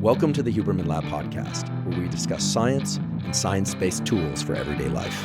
Welcome to the Huberman Lab podcast, where we discuss science and science-based tools for everyday life.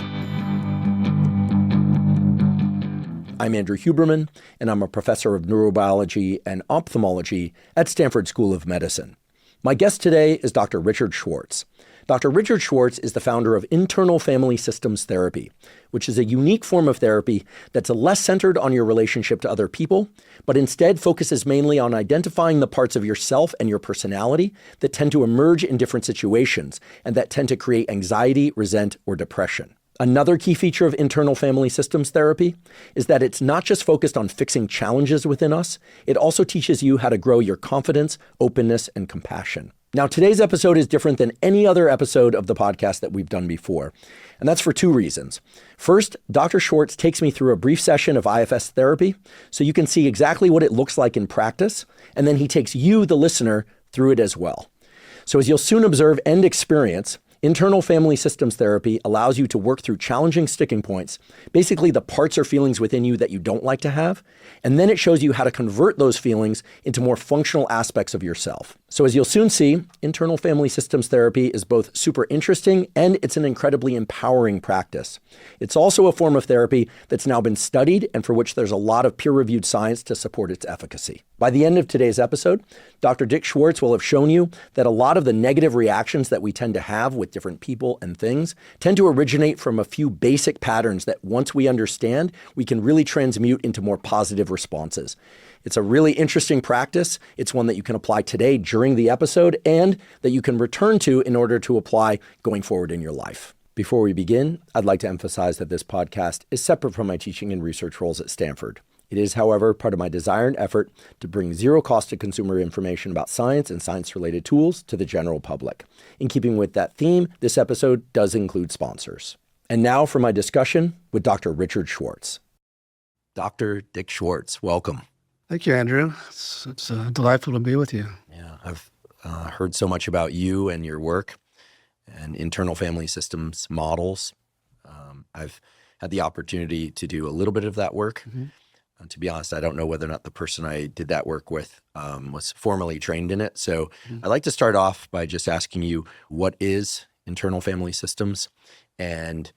I'm Andrew Huberman, and I'm a professor of neurobiology and ophthalmology at Stanford School of Medicine. My guest today is Dr. Richard Schwartz. Dr. Richard Schwartz is the founder of Internal Family Systems Therapy, which is a unique form of therapy that's less centered on your relationship to other people, but instead focuses mainly on identifying the parts of yourself and your personality that tend to emerge in different situations and that tend to create anxiety, resent, or depression. Another key feature of internal family systems therapy is that it's not just focused on fixing challenges within us, it also teaches you how to grow your confidence, openness, and compassion. Now, today's episode is different than any other episode of the podcast that we've done before, and that's for two reasons. First, Dr. Schwartz takes me through a brief session of IFS therapy so you can see exactly what it looks like in practice, and then he takes you, the listener, through it as well. So as you'll soon observe and experience, internal family systems therapy allows you to work through challenging sticking points, basically the parts or feelings within you that you don't like to have, and then it shows you how to convert those feelings into more functional aspects of yourself. So as you'll soon see, internal family systems therapy is both super interesting and it's an incredibly empowering practice. It's also a form of therapy that's now been studied and for which there's a lot of peer-reviewed science to support its efficacy. By the end of today's episode, Dr. Dick Schwartz will have shown you that a lot of the negative reactions that we tend to have with different people and things tend to originate from a few basic patterns that once we understand, we can really transmute into more positive responses. It's a really interesting practice. It's one that you can apply today during the episode and that you can return to in order to apply going forward in your life. Before we begin, I'd like to emphasize that this podcast is separate from my teaching and research roles at Stanford. It is, however, part of my desire and effort to bring zero cost to consumer information about science and science-related tools to the general public. In keeping with that theme, this episode does include sponsors. And now for my discussion with Dr. Richard Schwartz. Dr. Dick Schwartz, welcome. Thank you, Andrew. It's delightful to be with you. Yeah, I've heard so much about you and your work and internal family systems models. I've had the opportunity to do a little bit of that work. Mm-hmm. To be honest, I don't know whether or not the person I did that work with was formally trained in it. So I'd like to start off by just asking you, what is internal family systems and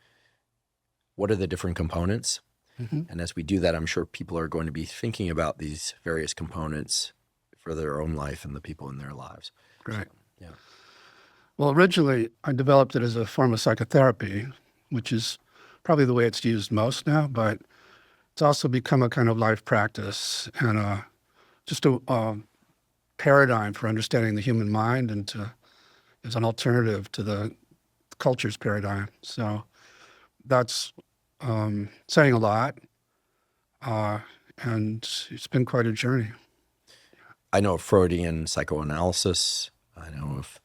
what are the different components? Mm-hmm. And as we do that, I'm sure people are going to be thinking about these various components for their own life and the people in their lives. Great. So, yeah. Well, originally, I developed it as a form of psychotherapy, which is probably the way it's used most now, but it's also become a kind of life practice and just a paradigm for understanding the human mind and as an alternative to the culture's paradigm. So that's saying a lot, and it's been quite a journey. I know of Freudian psychoanalysis. I know of,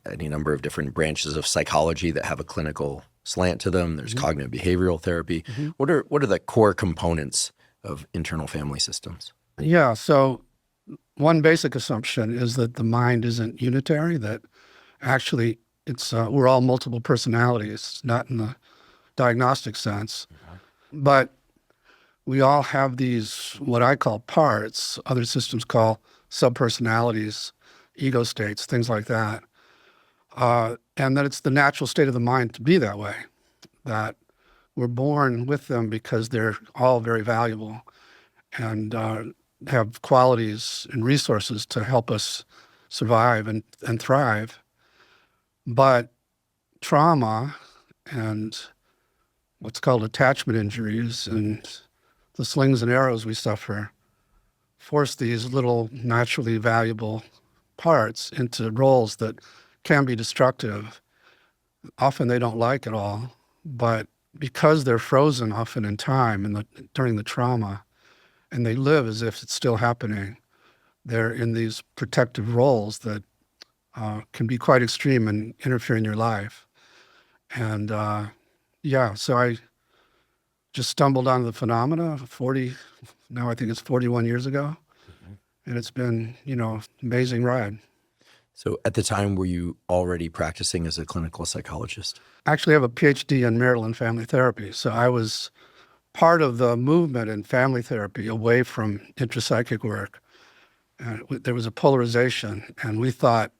any number of different branches of psychology that have a clinical slant to them. There's cognitive behavioral therapy. Mm-hmm. What are the core components of internal family systems? Yeah, so one basic assumption is that the mind isn't unitary, that actually it's we're all multiple personalities, not in the diagnostic sense, but we all have these, what I call parts, other systems call subpersonalities, ego states, things like that. And that it's the natural state of the mind to be that way, that we're born with them because they're all very valuable and have qualities and resources to help us survive and thrive. But trauma and what's called attachment injuries and the slings and arrows we suffer force these little naturally valuable parts into roles that can be destructive. Often they don't like it all, but because they're frozen often in time during the trauma, and they live as if it's still happening, they're in these protective roles that can be quite extreme and interfere in your life. And so I just stumbled onto the phenomena now I think it's 41 years ago. Mm-hmm. And it's been, amazing ride. So at the time, were you already practicing as a clinical psychologist? Actually, I have a PhD in marital and family therapy. So I was part of the movement in family therapy away from intrapsychic work. And there was a polarization, and we thought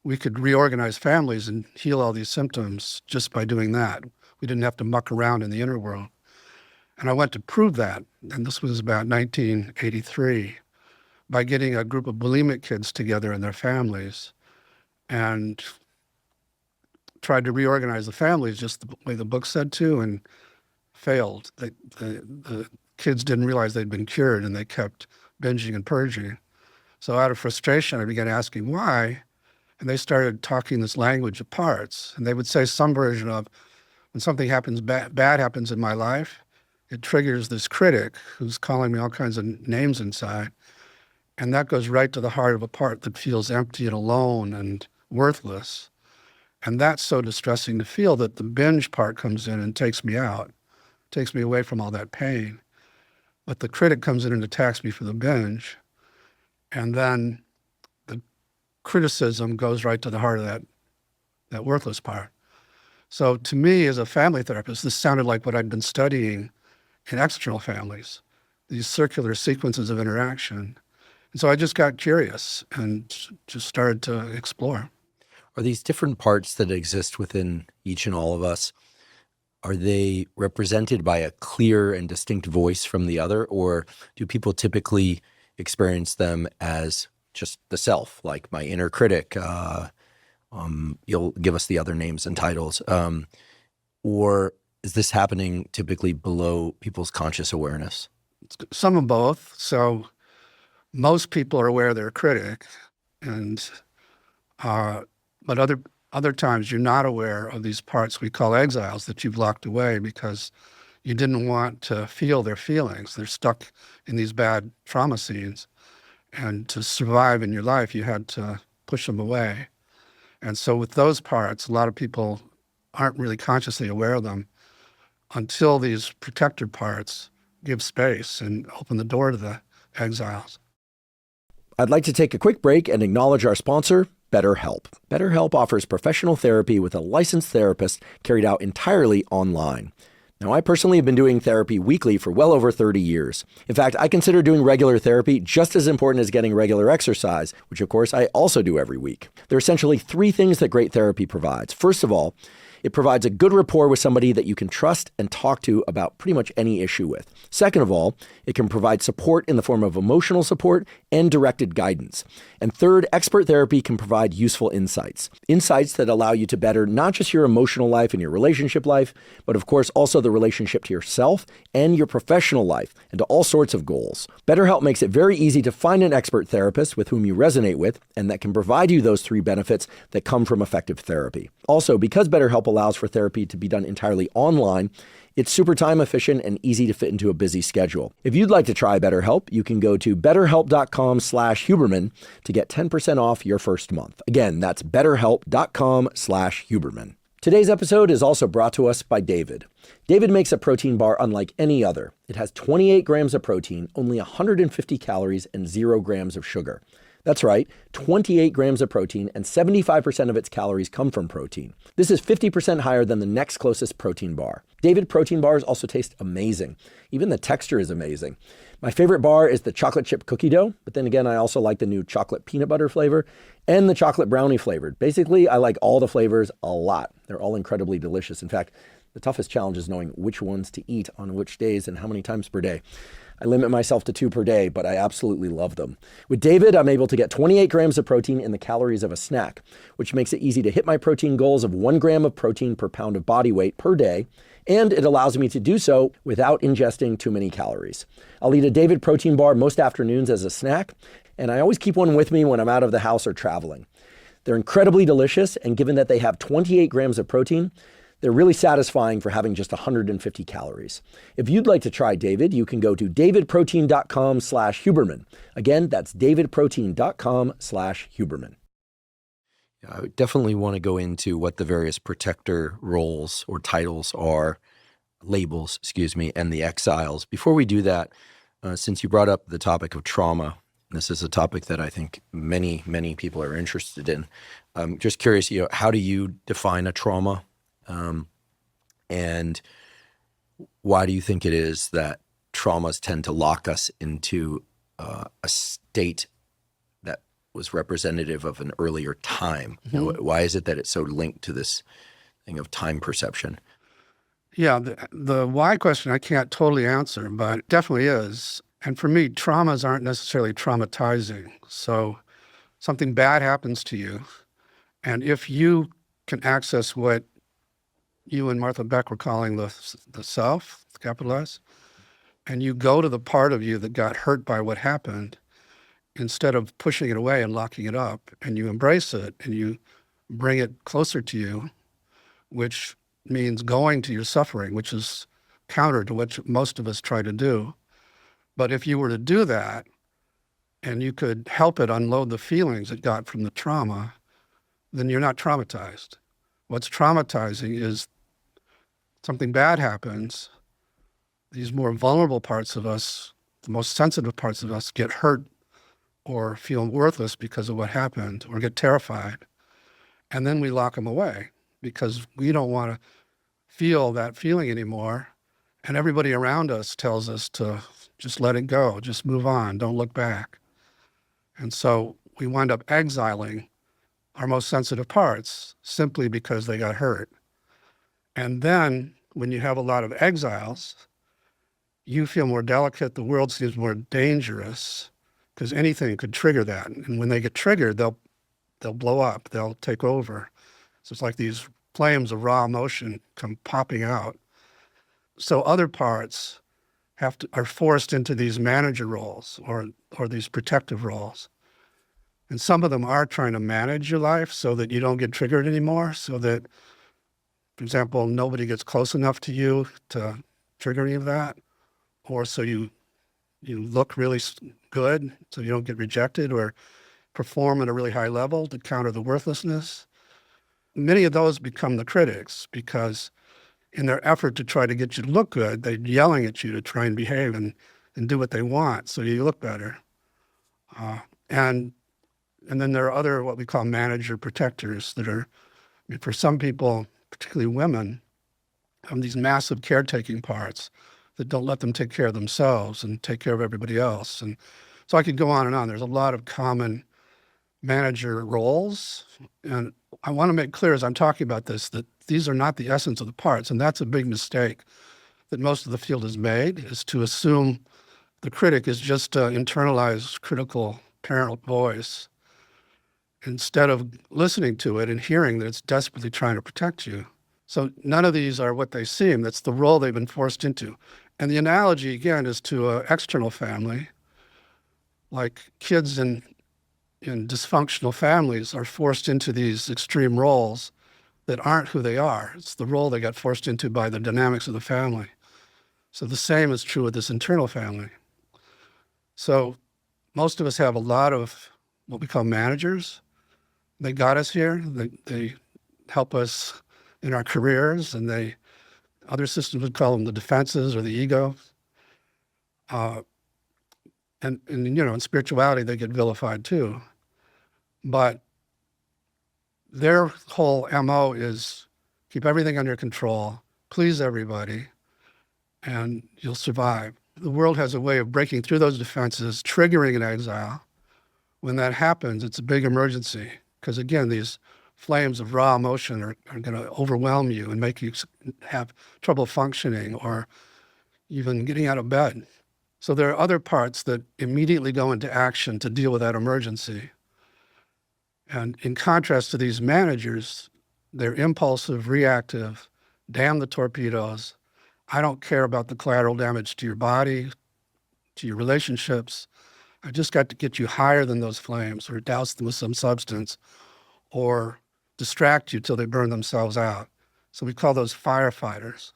we could reorganize families and heal all these symptoms just by doing that. We didn't have to muck around in the inner world. And I went to prove that, and this was about 1983, by getting a group of bulimic kids together and their families and tried to reorganize the families just the way the book said to, and failed. The kids didn't realize they'd been cured, and they kept binging and purging. So out of frustration, I began asking why, and they started talking this language of parts. And they would say some version of, when something happens, bad happens in my life, it triggers this critic who's calling me all kinds of names inside. And that goes right to the heart of a part that feels empty and alone and worthless. And that's so distressing to feel that the binge part comes in and takes me out, takes me away from all that pain. But the critic comes in and attacks me for the binge. And then the criticism goes right to the heart of that worthless part. So to me, as a family therapist, this sounded like what I'd been studying in external families, these circular sequences of interaction. And so I just got curious and just started to explore. Are these different parts that exist within each and all of us, are they represented by a clear and distinct voice from the other, or do people typically experience them as just the self, like my inner critic? You'll give us the other names and titles. Or is this happening typically below people's conscious awareness? Some of both. So most people are aware they're a critic, and but other times you're not aware of these parts we call exiles that you've locked away because you didn't want to feel their feelings. They're stuck in these bad trauma scenes. And to survive in your life, you had to push them away. And so with those parts, a lot of people aren't really consciously aware of them until these protector parts give space and open the door to the exiles. I'd like to take a quick break and acknowledge our sponsor, BetterHelp. BetterHelp offers professional therapy with a licensed therapist carried out entirely online. Now, I personally have been doing therapy weekly for well over 30 years. In fact, I consider doing regular therapy just as important as getting regular exercise, which of course I also do every week. There are essentially three things that great therapy provides. First of all, it provides a good rapport with somebody that you can trust and talk to about pretty much any issue with. Second of all, it can provide support in the form of emotional support and directed guidance. And third, expert therapy can provide useful insights. Insights that allow you to better not just your emotional life and your relationship life, but of course also the relationship to yourself and your professional life and to all sorts of goals. BetterHelp makes it very easy to find an expert therapist with whom you resonate with and that can provide you those three benefits that come from effective therapy. Also, because BetterHelp allows for therapy to be done entirely online, it's super time efficient and easy to fit into a busy schedule. If you'd like to try BetterHelp, you can go to betterhelp.com/Huberman to get 10% off your first month. Again, that's betterhelp.com/Huberman. Today's episode is also brought to us by David. David makes a protein bar unlike any other. It has 28 grams of protein, only 150 calories, and 0 grams of sugar. That's right, 28 grams of protein, and 75% of its calories come from protein. This is 50% higher than the next closest protein bar. David protein bars also taste amazing. Even the texture is amazing. My favorite bar is the chocolate chip cookie dough, but then again, I also like the new chocolate peanut butter flavor and the chocolate brownie flavored. Basically, I like all the flavors a lot. They're all incredibly delicious. In fact, the toughest challenge is knowing which ones to eat on which days and how many times per day. I limit myself to 2 per day, but I absolutely love them. With David, I'm able to get 28 grams of protein in the calories of a snack, which makes it easy to hit my protein goals of 1 gram of protein per pound of body weight per day, and it allows me to do so without ingesting too many calories. I'll eat a David protein bar most afternoons as a snack, and I always keep one with me when I'm out of the house or traveling. They're incredibly delicious, and given that they have 28 grams of protein, they're really satisfying for having just 150 calories. If you'd like to try David, you can go to davidprotein.com/Huberman. Again, that's davidprotein.com/Huberman. I definitely want to go into what the various protector roles or titles are, labels, and the exiles. Before we do that, since you brought up the topic of trauma, this is a topic that I think many, many people are interested in. I'm just curious, how do you define a trauma? And why do you think it is that traumas tend to lock us into a state was representative of an earlier time. Why is it that it's so linked to this thing of time perception? Yeah, the why question I can't totally answer, but it definitely is. And for me, traumas aren't necessarily traumatizing. So something bad happens to you, and if you can access what you and Martha Beck were calling the self, capital S, and you go to the part of you that got hurt by what happened, instead of pushing it away and locking it up, and you embrace it and you bring it closer to you, which means going to your suffering, which is counter to what most of us try to do. But if you were to do that and you could help it unload the feelings it got from the trauma, then you're not traumatized. What's traumatizing is something bad happens, these more vulnerable parts of us, the most sensitive parts of us, get hurt or feel worthless because of what happened or get terrified. And then we lock them away because we don't want to feel that feeling anymore. And everybody around us tells us to just let it go, just move on, don't look back. And so we wind up exiling our most sensitive parts simply because they got hurt. And then when you have a lot of exiles, you feel more delicate, the world seems more dangerous because anything could trigger that. And when they get triggered, they'll blow up, they'll take over. So it's like these flames of raw emotion come popping out. So other parts are forced into these manager roles or these protective roles. And some of them are trying to manage your life so that you don't get triggered anymore, so that, for example, nobody gets close enough to you to trigger any of that, or so you look really good so you don't get rejected, or perform at a really high level to counter the worthlessness. Many of those become the critics because in their effort to try to get you to look good, they're yelling at you to try and behave and do what they want so you look better. And then there are other what we call manager protectors that are, for some people, particularly women, have these massive caretaking parts that don't let them take care of themselves and take care of everybody else. And so I could go on and on. There's a lot of common manager roles. And I want to make clear as I'm talking about this that these are not the essence of the parts. And that's a big mistake that most of the field has made, is to assume the critic is just an internalized critical parent voice instead of listening to it and hearing that it's desperately trying to protect you. So none of these are what they seem. That's the role they've been forced into. And the analogy, again, is to an external family. Like kids in dysfunctional families are forced into these extreme roles that aren't who they are. It's the role they got forced into by the dynamics of the family. So the same is true with this internal family. So most of us have a lot of what we call managers. They got us here. They help us in our careers, and other systems would call them the defenses or the ego. And in spirituality, they get vilified too. But their whole MO is keep everything under control, please everybody, and you'll survive. The world has a way of breaking through those defenses, triggering an exile. When that happens, it's a big emergency because, again, these flames of raw emotion are going to overwhelm you and make you have trouble functioning or even getting out of bed. So there are other parts that immediately go into action to deal with that emergency. And in contrast to these managers, they're impulsive, reactive, damn the torpedoes. I don't care about the collateral damage to your body, to your relationships. I just got to get you higher than those flames or douse them with some substance or distract you till they burn themselves out. So we call those firefighters.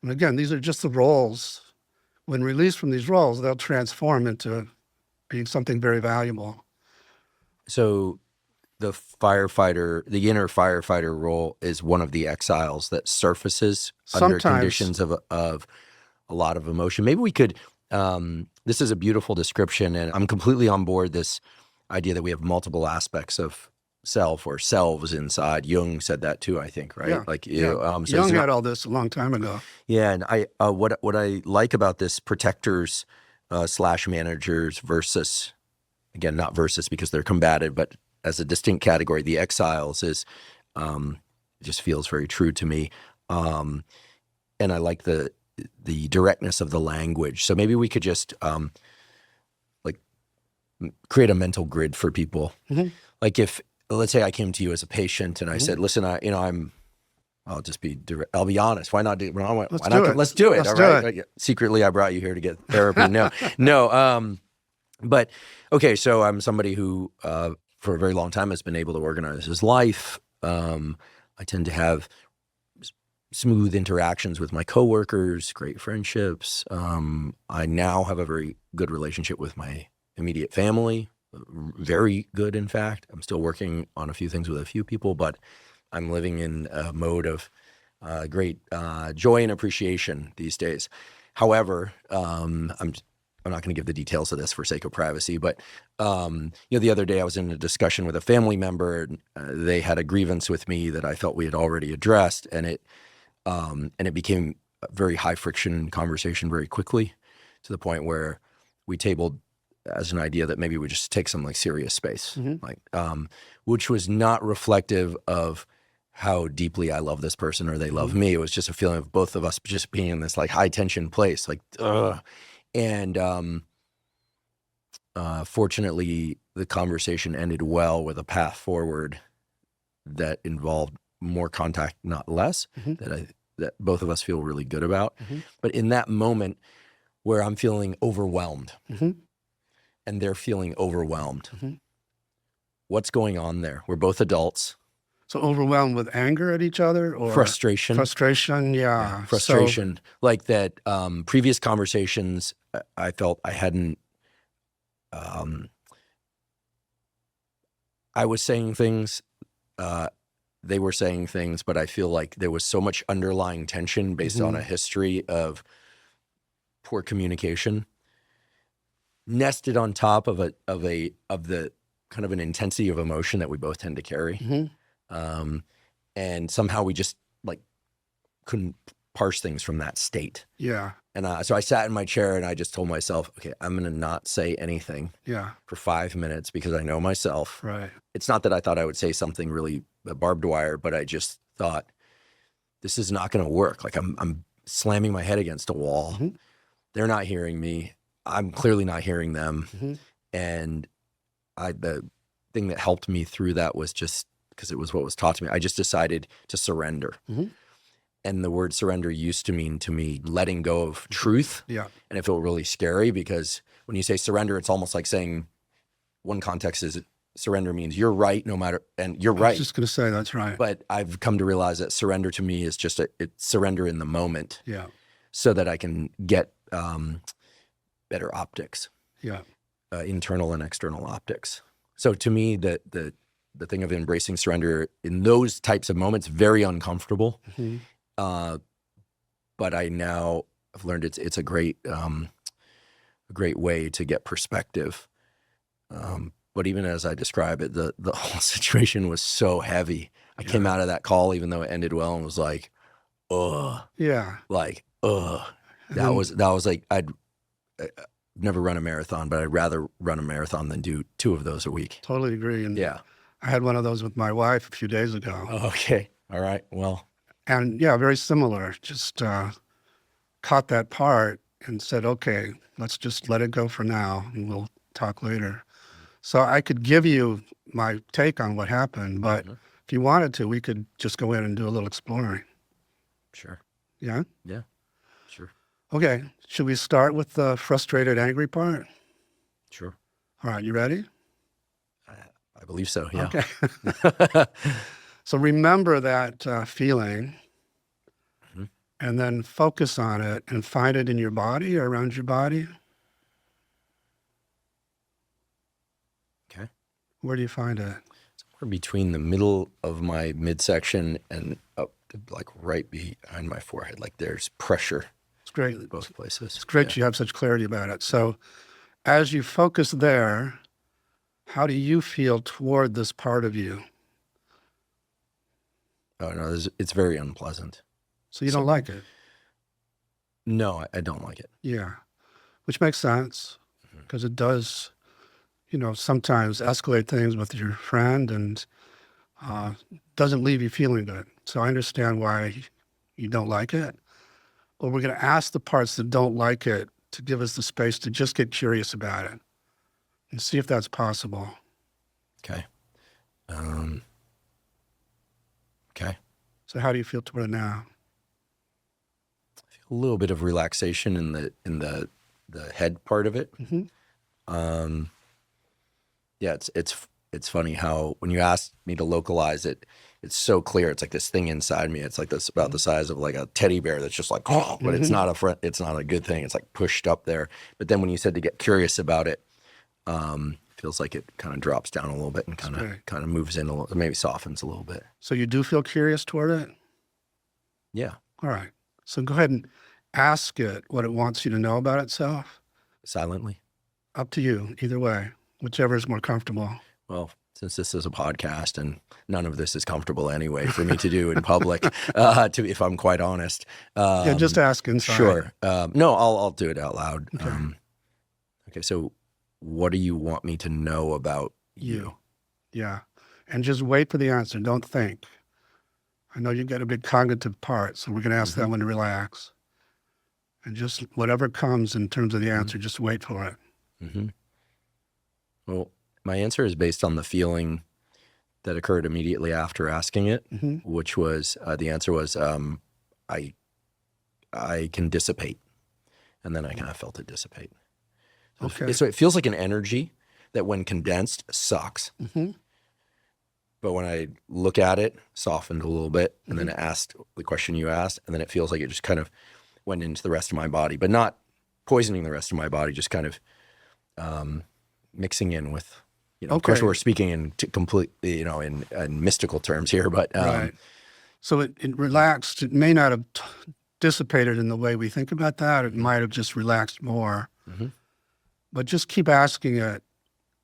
And again, these are just the roles. When released from these roles, they'll transform into being something very valuable. So the inner firefighter role is one of the exiles that surfaces under conditions of a lot of emotion. Maybe we could, this is a beautiful description, and I'm completely on board this idea that we have multiple aspects of self or selves inside. Jung said that too, I think, right? Yeah. Like, so Jung had all this a long time ago. Yeah, and what I like about this protectors / managers versus again, not versus because they're combative, but as a distinct category, the Exiles is, just feels very true to me. And I like the directness of the language. So maybe we could just like create a mental grid for people. Mm-hmm. Like if, let's say I came to you as a patient and I said, listen, I'll just be direct. I'll be honest. Why not do it? Let's do it. Let's do it. Let's All do right. it. Secretly, I brought you here to get therapy. No. But okay. So I'm somebody who, for a very long time has been able to organize his life. I tend to have smooth interactions with my coworkers, great friendships. I now have a very good relationship with my immediate family. Very good, in fact. I'm still working on a few things with a few people, but I'm living in a mode of great joy and appreciation these days. However, I'm not going to give the details of this for sake of privacy, but the other day I was in a discussion with a family member. They had a grievance with me that I felt we had already addressed, and it became a very high friction conversation very quickly, to the point where we tabled as an idea that maybe we just take some like serious space, which was not reflective of how deeply I love this person or they love me. It was just a feeling of both of us just being in this like high tension place, like, ugh. And fortunately, the conversation ended well with a path forward that involved more contact, not less, that both of us feel really good about. But in that moment where I'm feeling overwhelmed and they're feeling overwhelmed, what's going on there? We're both adults. So overwhelmed with anger at each other, or frustration? Frustration, yeah. Frustration. So, like that previous conversations, I felt I hadn't, I was saying things, they were saying things, but I feel like there was so much underlying tension based on a history of poor communication, nested on top of the kind of an intensity of emotion that we both tend to carry. And somehow we just like couldn't parse things from that state. Yeah. And so I sat in my chair and I just told myself, okay, I'm going to not say anything for 5 minutes because I know myself. Right. It's not that I thought I would say something really barbed wire, but I just thought this is not going to work. Like I'm slamming my head against a wall. They're not hearing me. I'm clearly not hearing them. And the thing that helped me through that was just, because it was what was taught to me, I just decided to surrender. And the word surrender used to mean to me letting go of truth. Yeah. And it felt really scary because when you say surrender, it's almost like saying, one context is surrender means you're right no matter, and you're right. I was just going to say that's right. But I've come to realize that surrender to me is just it's surrender in the moment. Yeah. So that I can get better optics. Yeah. Internal and external optics. So to me, the thing of embracing surrender in those types of moments, very uncomfortable. But I now have learned it's a great way to get perspective. But even as I describe it, the whole situation was so heavy. I came out of that call, even though it ended well, and was like, ugh. Yeah. Like, ugh. That was like, I'd never run a marathon, but I'd rather run a marathon than do 2 of those a week. Totally agree. And yeah. I had one of those with my wife a few days ago. Oh, okay. All right. Well. And yeah, very similar. Just caught that part and said, okay, let's just let it go for now and we'll talk later. So I could give you my take on what happened, but if you wanted to, we could just go in and do a little exploring. Sure. Yeah? Yeah, sure. Okay. Should we start with the frustrated, angry part? Sure. All right. You ready? I believe so, yeah. Okay. So remember that feeling and then focus on it and find it in your body or around your body. Okay. Where do you find it? Somewhere between the middle of my midsection and up to like right behind my forehead. Like there's pressure. It's great. Both places. It's great you have such clarity about it. So as you focus there, how do you feel toward this part of you? Oh, no, it's very unpleasant. So you don't like it? No, I don't like it. Yeah, which makes sense because it does, sometimes escalate things with your friend and doesn't leave you feeling good. So I understand why you don't like it. But we're going to ask the parts that don't like it to give us the space to just get curious about it and see if that's possible. Okay. Okay. So how do you feel toward it now? A little bit of relaxation in the head part of it. Mm-hmm. Yeah, it's funny how when you asked me to localize it, it's so clear. It's like this thing inside me. It's like this about the size of like a teddy bear that's just like, oh, but it's not it's not a good thing. It's like pushed up there. But then when you said to get curious about it, feels like it kind of drops down a little bit and kind of moves in a little, maybe softens a little bit. So you do feel curious toward it? Yeah. All right. So go ahead and ask it what it wants you to know about itself. Silently? Up to you, either way, whichever is more comfortable. Well, since this is a podcast and none of this is comfortable anyway for me to do in public, if I'm quite honest. Yeah, just ask inside. Sure. No, I'll do it out loud. Okay. Okay, so what do you want me to know about you? Yeah. And just wait for the answer. Don't think. I know you've got a big cognitive part, so we're going to ask that one to relax. And just whatever comes in terms of the answer, just wait for it. Mm-hmm. Well, my answer is based on the feeling that occurred immediately after asking it, which was, the answer was, I can dissipate. And then I kind of felt it dissipate. Okay. So it feels like an energy that when condensed sucks. But when I look at it, softened a little bit, and then asked the question you asked, and then it feels like it just kind of went into the rest of my body, but not poisoning the rest of my body, just kind of mixing in with, of course we're speaking in completely, in mystical terms here, but. Right. So it relaxed. It may not have dissipated in the way we think about that. It might have just relaxed more. But just keep asking it,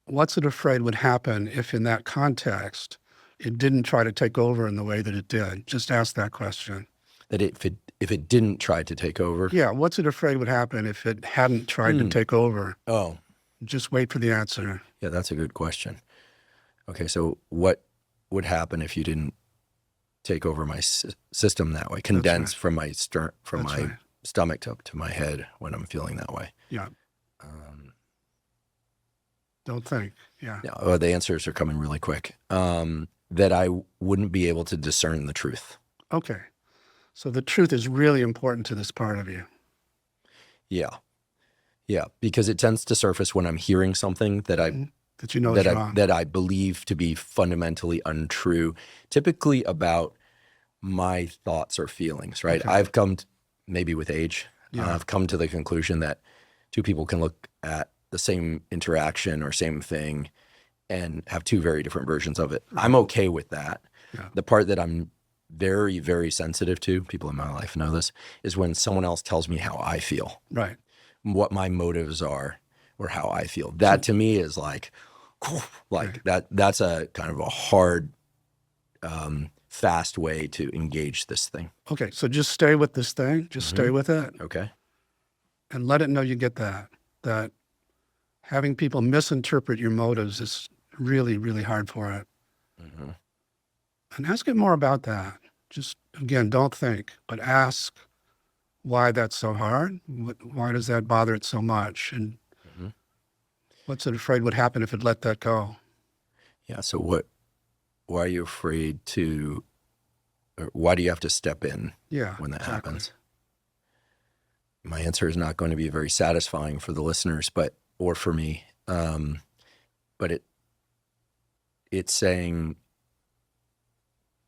what's it afraid would happen if in that context it didn't try to take over in the way that it did? Just ask that question. That if it didn't try to take over? Yeah, what's it afraid would happen if it hadn't tried to take over? Oh. Just wait for the answer. Yeah, that's a good question. Okay, so what would happen if you didn't take over my system that way? Condense from my stomach to my head when I'm feeling that way. Yeah. Don't think. Yeah. Oh, the answers are coming really quick. That I wouldn't be able to discern the truth. Okay. So the truth is really important to this part of you. Yeah. Yeah, because it tends to surface when I'm hearing something that I believe to be fundamentally untrue, typically about my thoughts or feelings, right? Okay. I've come maybe with age, I've come to the conclusion that two people can look at the same interaction or same thing and have two very different versions of it. I'm okay with that. Yeah. The part that I'm very, very sensitive to, people in my life know this, is when someone else tells me how I feel. Right. What my motives are or how I feel. That to me is like that's a kind of a hard, fast way to engage this thing. Okay, so just stay with this thing. Just stay with it. Okay. And let it know you get that having people misinterpret your motives is really, really hard for it. And ask it more about that. Just, again, don't think, but ask why that's so hard. Why does that bother it so much? And what's it afraid would happen if it let that go? Yeah, so why are you afraid to, or why do you have to step in when that happens? My answer is not going to be very satisfying for the listeners, or for me. But it's saying,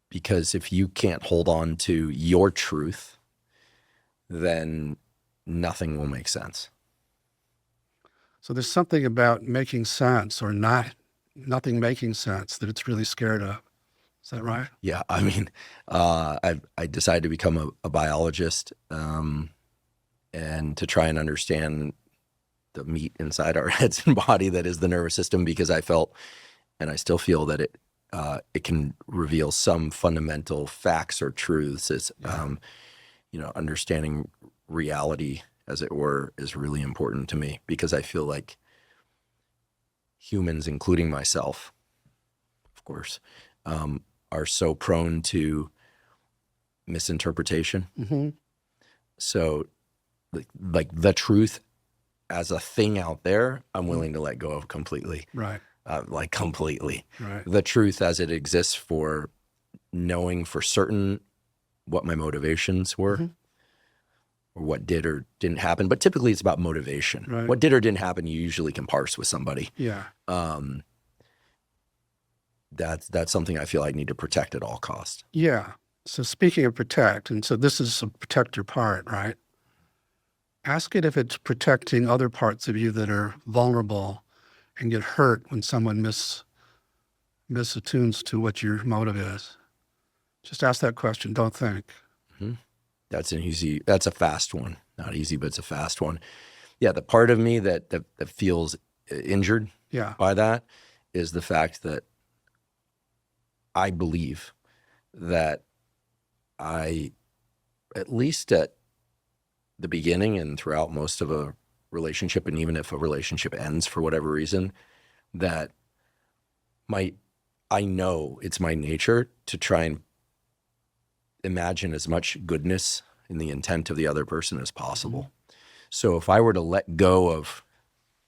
because if you can't hold on to your truth, then nothing will make sense. So there's something about making sense or nothing making sense that it's really scared of. Is that right? Yeah. I mean, I decided to become a biologist and to try and understand the meat inside our heads and body that is the nervous system, because I felt, and I still feel, that it can reveal some fundamental facts or truths. As understanding reality, as it were, is really important to me, because I feel like humans, including myself, of course, are so prone to misinterpretation. Mm-hmm. So like the truth as a thing out there, I'm willing to let go of completely. Right. Like completely. Right. The truth as it exists for knowing for certain what my motivations were, Mm-hmm. or what did or didn't happen. But typically it's about motivation. Right. What did or didn't happen, you usually can parse with somebody. Yeah. That's something I feel I need to protect at all costs. Yeah. So speaking of protect, and so this is a protector part, right? Ask it if it's protecting other parts of you that are vulnerable and get hurt when someone misattunes to what your motive is. Just ask that question. Don't think. Mm-hmm. That's a fast one. Not easy, but it's a fast one. Yeah, the part of me that feels injured by that is the fact that I believe that I, at least at the beginning and throughout most of a relationship, and even if a relationship ends for whatever reason, that I know it's my nature to try and imagine as much goodness in the intent of the other person as possible. Mm-hmm. So if I were to let go of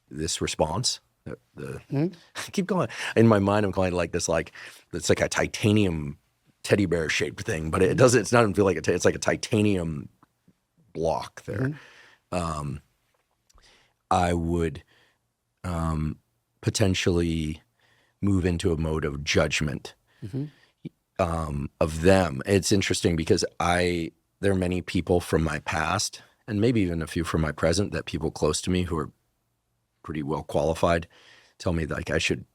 this response, I keep going in my mind, I'm calling it like this, like it's like a titanium teddy bear shaped thing, but it doesn't. It's not feel like it's like a titanium block there. Mm-hmm. I would potentially move into a mode of judgment. Mm-hmm. Of them. It's interesting because there are many people from my past, and maybe even a few from my present, that people close to me who are pretty well qualified tell me like I should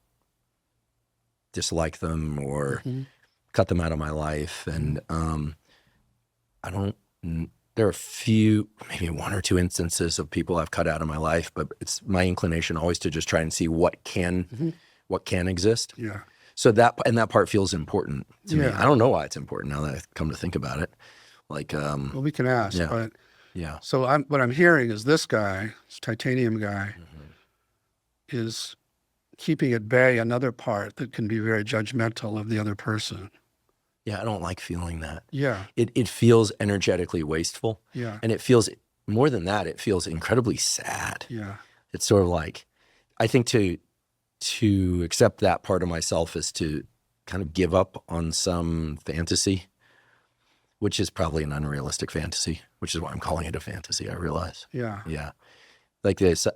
dislike them or cut them out of my life. And there are a few, maybe one or two instances of people I've cut out of my life, but it's my inclination always to just try and see what can exist. Yeah. So that part feels important to me. I don't know why it's important now that I come to think about it. Like, well, we can ask, but yeah. So what I'm hearing is this guy, this titanium guy, is keeping at bay another part that can be very judgmental of the other person. Yeah, I don't like feeling that. Yeah. It feels energetically wasteful. Yeah. And it feels, more than that, it feels incredibly sad. Yeah. It's sort of like, I think to accept that part of myself is to kind of give up on some fantasy, which is probably an unrealistic fantasy, which is why I'm calling it a fantasy, I realize. Yeah. Yeah. Like this,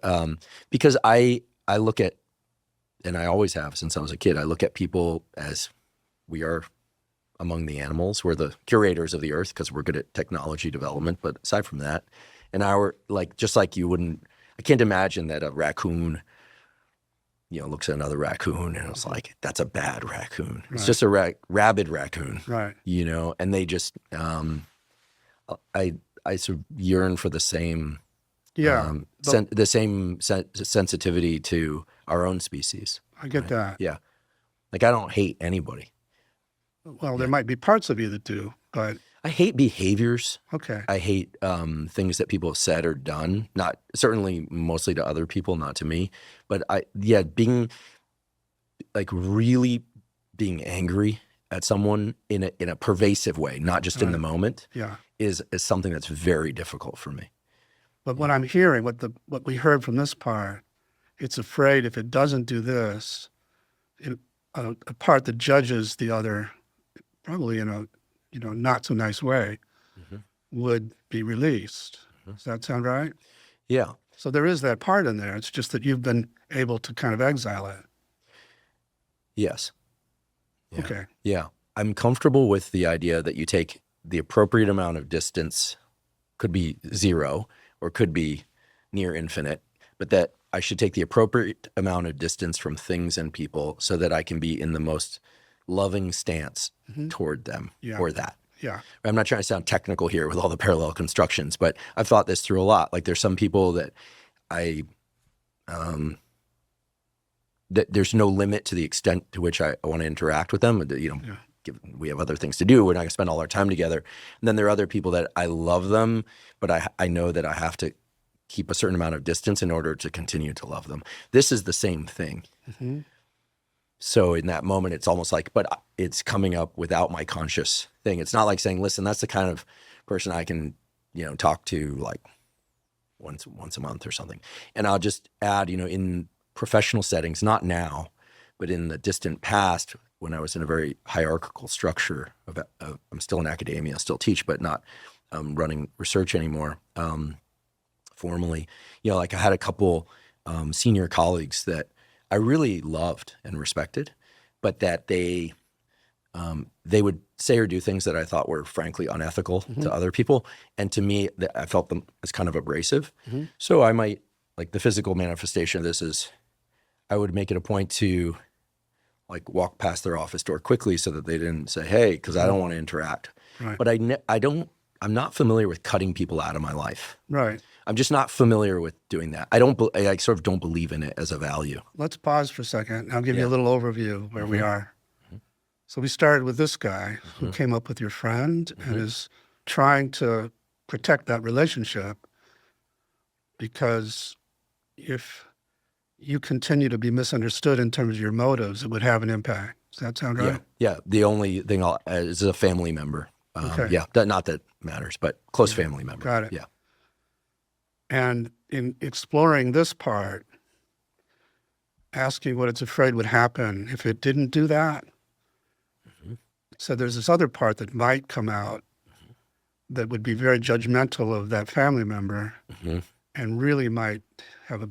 because I look at, and I always have since I was a kid, I look at people as we are among the animals. We're the curators of the earth because we're good at technology development. But aside from that, and just like you wouldn't, I can't imagine that a raccoon, looks at another raccoon and it's like, that's a bad raccoon. Right. It's just a rabid raccoon, right? And they just, I sort of yearn for the same, the same sensitivity to our own species. I get that. Yeah. Like I don't hate anybody. Well, there might be parts of you that do, but I hate behaviors. Okay. I hate things that people have said or done. Not certainly, mostly to other people, not to me. But being really being angry at someone in a pervasive way, not just in the moment. Yeah. Is something that's very difficult for me. But what I'm hearing, what we heard from this part, it's afraid if it doesn't do this, a part that judges the other, probably in a not so nice way, would be released. Does that sound right? Yeah. So there is that part in there. It's just that you've been able to kind of exile it. Yes. Yeah. Okay. Yeah. I'm comfortable with the idea that you take the appropriate amount of distance, could be zero or could be near infinite, but that I should take the appropriate amount of distance from things and people so that I can be in the most loving stance toward them or that. Yeah. I'm not trying to sound technical here with all the parallel constructions, but I've thought this through a lot. Like there's some people that that there's no limit to the extent to which I want to interact with them. We have other things to do. We're not going to spend all our time together. And then there are other people that I love them, but I know that I have to keep a certain amount of distance in order to continue to love them. This is the same thing. Mm-hmm. So in that moment, it's almost like, but it's coming up without my conscious thing. It's not like saying, listen, that's the kind of person I can, talk to like once a month or something. And I'll just add, in professional settings, not now, but in the distant past, when I was in a very hierarchical structure I'm still in academia, still teach, but not running research anymore. Formally, like I had a couple senior colleagues that I really loved and respected, but that they would say or do things that I thought were frankly unethical to other people. And to me, I felt them as kind of abrasive. So I might, like the physical manifestation of this is I would make it a point to like walk past their office door quickly so that they didn't say, hey, because I don't want to interact. Right. But I'm not familiar with cutting people out of my life. Right. I'm just not familiar with doing that. I sort of don't believe in it as a value. Let's pause for a second. I'll give you a little overview of where we are. So we started with this guy who came up with your friend and is trying to protect that relationship, because if you continue to be misunderstood in terms of your motives, it would have an impact. Does that sound right? Yeah. The only thing is a family member. Okay. Yeah, not that matters, but close family member. Got it. Yeah. And in exploring this part, asking what it's afraid would happen if it didn't do that. So there's this other part that might come out that would be very judgmental of that family member and really might have a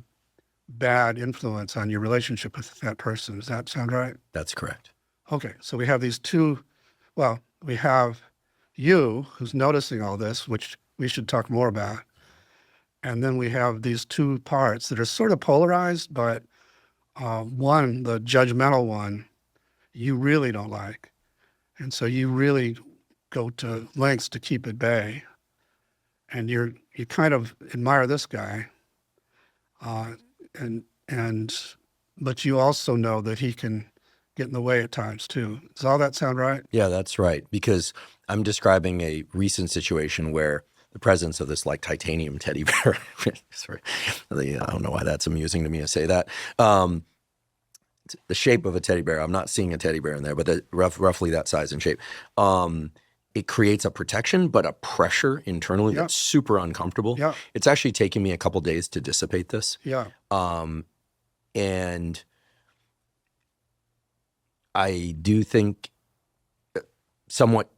bad influence on your relationship with that person. Does that sound right? That's correct. Okay, so we have these two, we have you who's noticing all this, which we should talk more about. And then we have these two parts that are sort of polarized, but one, the judgmental one, you really don't like. And so you really go to lengths to keep at bay. And you kind of admire this guy. But you also know that he can get in the way at times too. Does all that sound right? Yeah, that's right. Because I'm describing a recent situation where the presence of this like titanium teddy bear, sorry, I don't know why that's amusing to me to say that. The shape of a teddy bear, I'm not seeing a teddy bear in there, but roughly that size and shape. It creates a protection, but a pressure internally that's super uncomfortable. Yeah. It's actually taken me a couple days to dissipate this. Yeah. And I do think, somewhat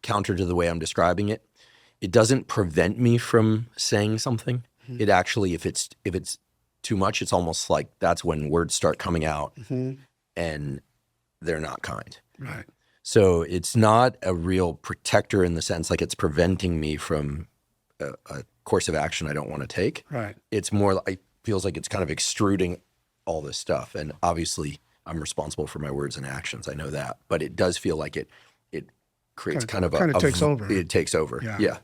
counter to the way I'm describing it, it doesn't prevent me from saying something. It actually, if it's too much, it's almost like that's when words start coming out and they're not kind. Right. So it's not a real protector in the sense like it's preventing me from a course of action I don't want to take. Right. It's more like, it feels like it's kind of extruding all this stuff. And obviously I'm responsible for my words and actions. I know that, but it does feel like it creates kind of takes over. It takes over. Yeah.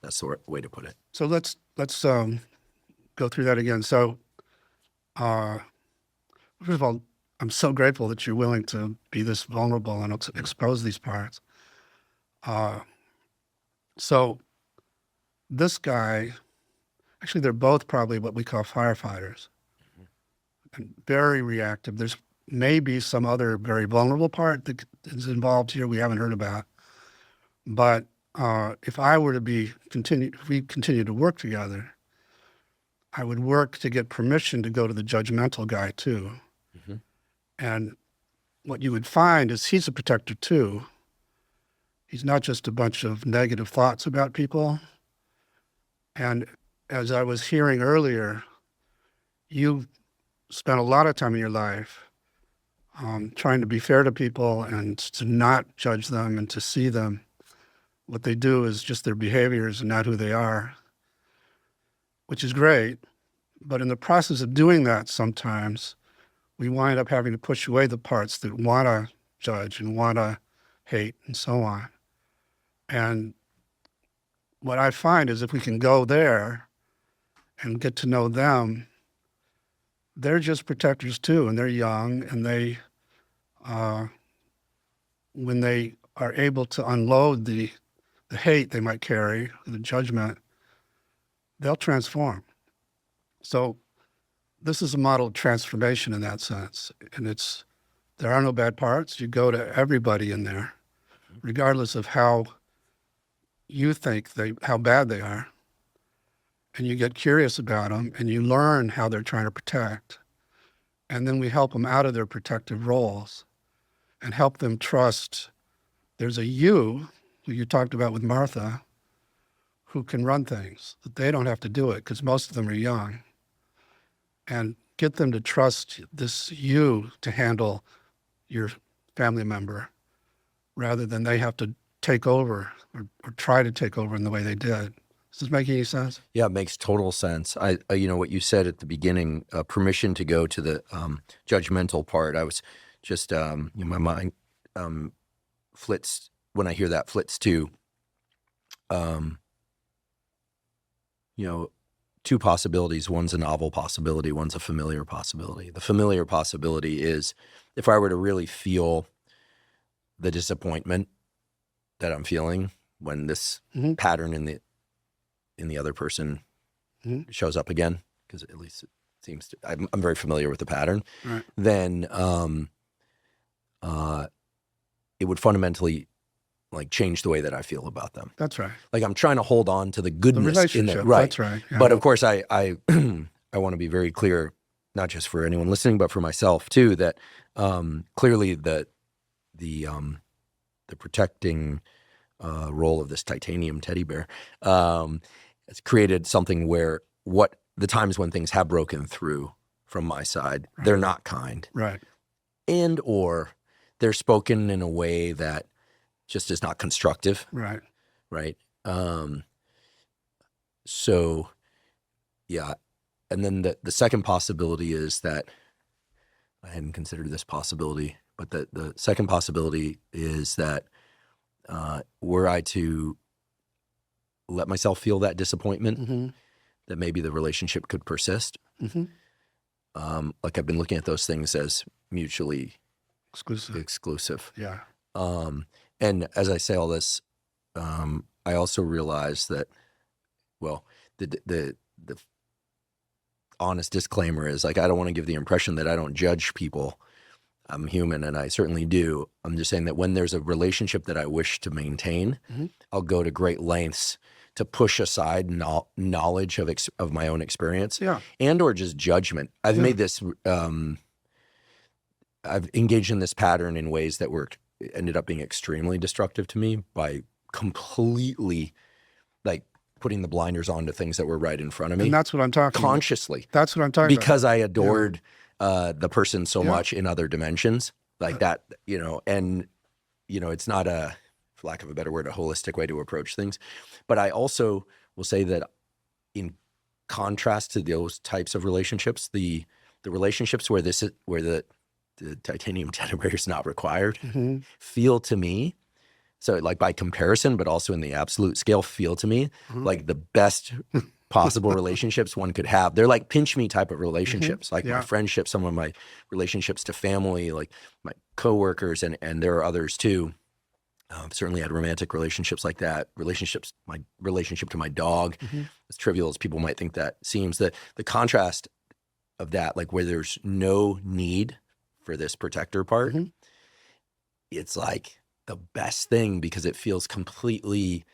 That's the way to put it. So let's go through that again. So, first of all, I'm so grateful that you're willing to be this vulnerable and expose these parts. So this guy, actually, they're both probably what we call firefighters. And very reactive. There's maybe some other very vulnerable part that is involved here we haven't heard about. But if we continue to work together, I would work to get permission to go to the judgmental guy too. And what you would find is he's a protector too. He's not just a bunch of negative thoughts about people. And as I was hearing earlier, you spent a lot of time in your life trying to be fair to people and to not judge them and to see them. What they do is just their behaviors and not who they are, which is great. But in the process of doing that, sometimes we wind up having to push away the parts that want to judge and want to hate and so on. And what I find is if we can go there and get to know them, they're just protectors too, and they're young, and they, when they are able to unload the hate they might carry, the judgment, they'll transform. So this is a model of transformation in that sense. And there are no bad parts. You go to everybody in there, regardless of how you think how bad they are. And you get curious about them and you learn how they're trying to protect. And then we help them out of their protective roles and help them trust there's a you, who you talked about with Martha, who can run things, that they don't have to do it because most of them are young. And get them to trust this you to handle your family member rather than they have to take over or try to take over in the way they did. Does this make any sense? Yeah, it makes total sense. I what you said at the beginning, permission to go to the judgmental part. I was just, my mind flits when I hear that, flits to, two possibilities. One's a novel possibility, one's a familiar possibility. The familiar possibility is if I were to really feel the disappointment that I'm feeling when this pattern in the other person shows up again, because at least it seems to, I'm very familiar with the pattern, right. Then it would fundamentally change the way that I feel about them. That's right. I'm trying to hold on to the goodness the relationship, in there. Right. That's right. Yeah. But of course I I want to be very clear, not just for anyone listening, but for myself too, that clearly the protecting role of this titanium teddy bear has created something where the times when things have broken through from my side, right. They're not kind. Right. And or they're spoken in a way that just is not constructive. Right. Right. So, yeah. And then the second possibility is that I hadn't considered this possibility, but the second possibility is that were I to let myself feel that disappointment, that maybe the relationship could persist. I've been looking at those things as mutually exclusive. Yeah. And as I say all this, I also realize that, well, the honest disclaimer is I don't want to give the impression that I don't judge people. I'm human and I certainly do. I'm just saying that when there's a relationship that I wish to maintain, I'll go to great lengths to push aside knowledge of my own experience, and or just judgment. I've made this, I've engaged in this pattern in ways that ended up being extremely destructive to me by completely putting the blinders on to things that were right in front of me. And that's what I'm talking consciously. about. That's what I'm talking because I adored the person so much in other dimensions that, and, it's not for lack of a better word, a holistic way to approach things. But I also will say that in contrast to those types of relationships, the relationships where the titanium teddy bear is not required feel to me, so by comparison, but also in the absolute scale, feel to me like the best possible relationships one could have. They're like pinch me type of relationships, my friendships, some of my relationships to family, like my coworkers, and there are others too. Certainly had romantic relationships like that, my relationship to my dog, as trivial as people might think that seems, the contrast of that, where there's no need for this protector part, it's the best thing because it feels completely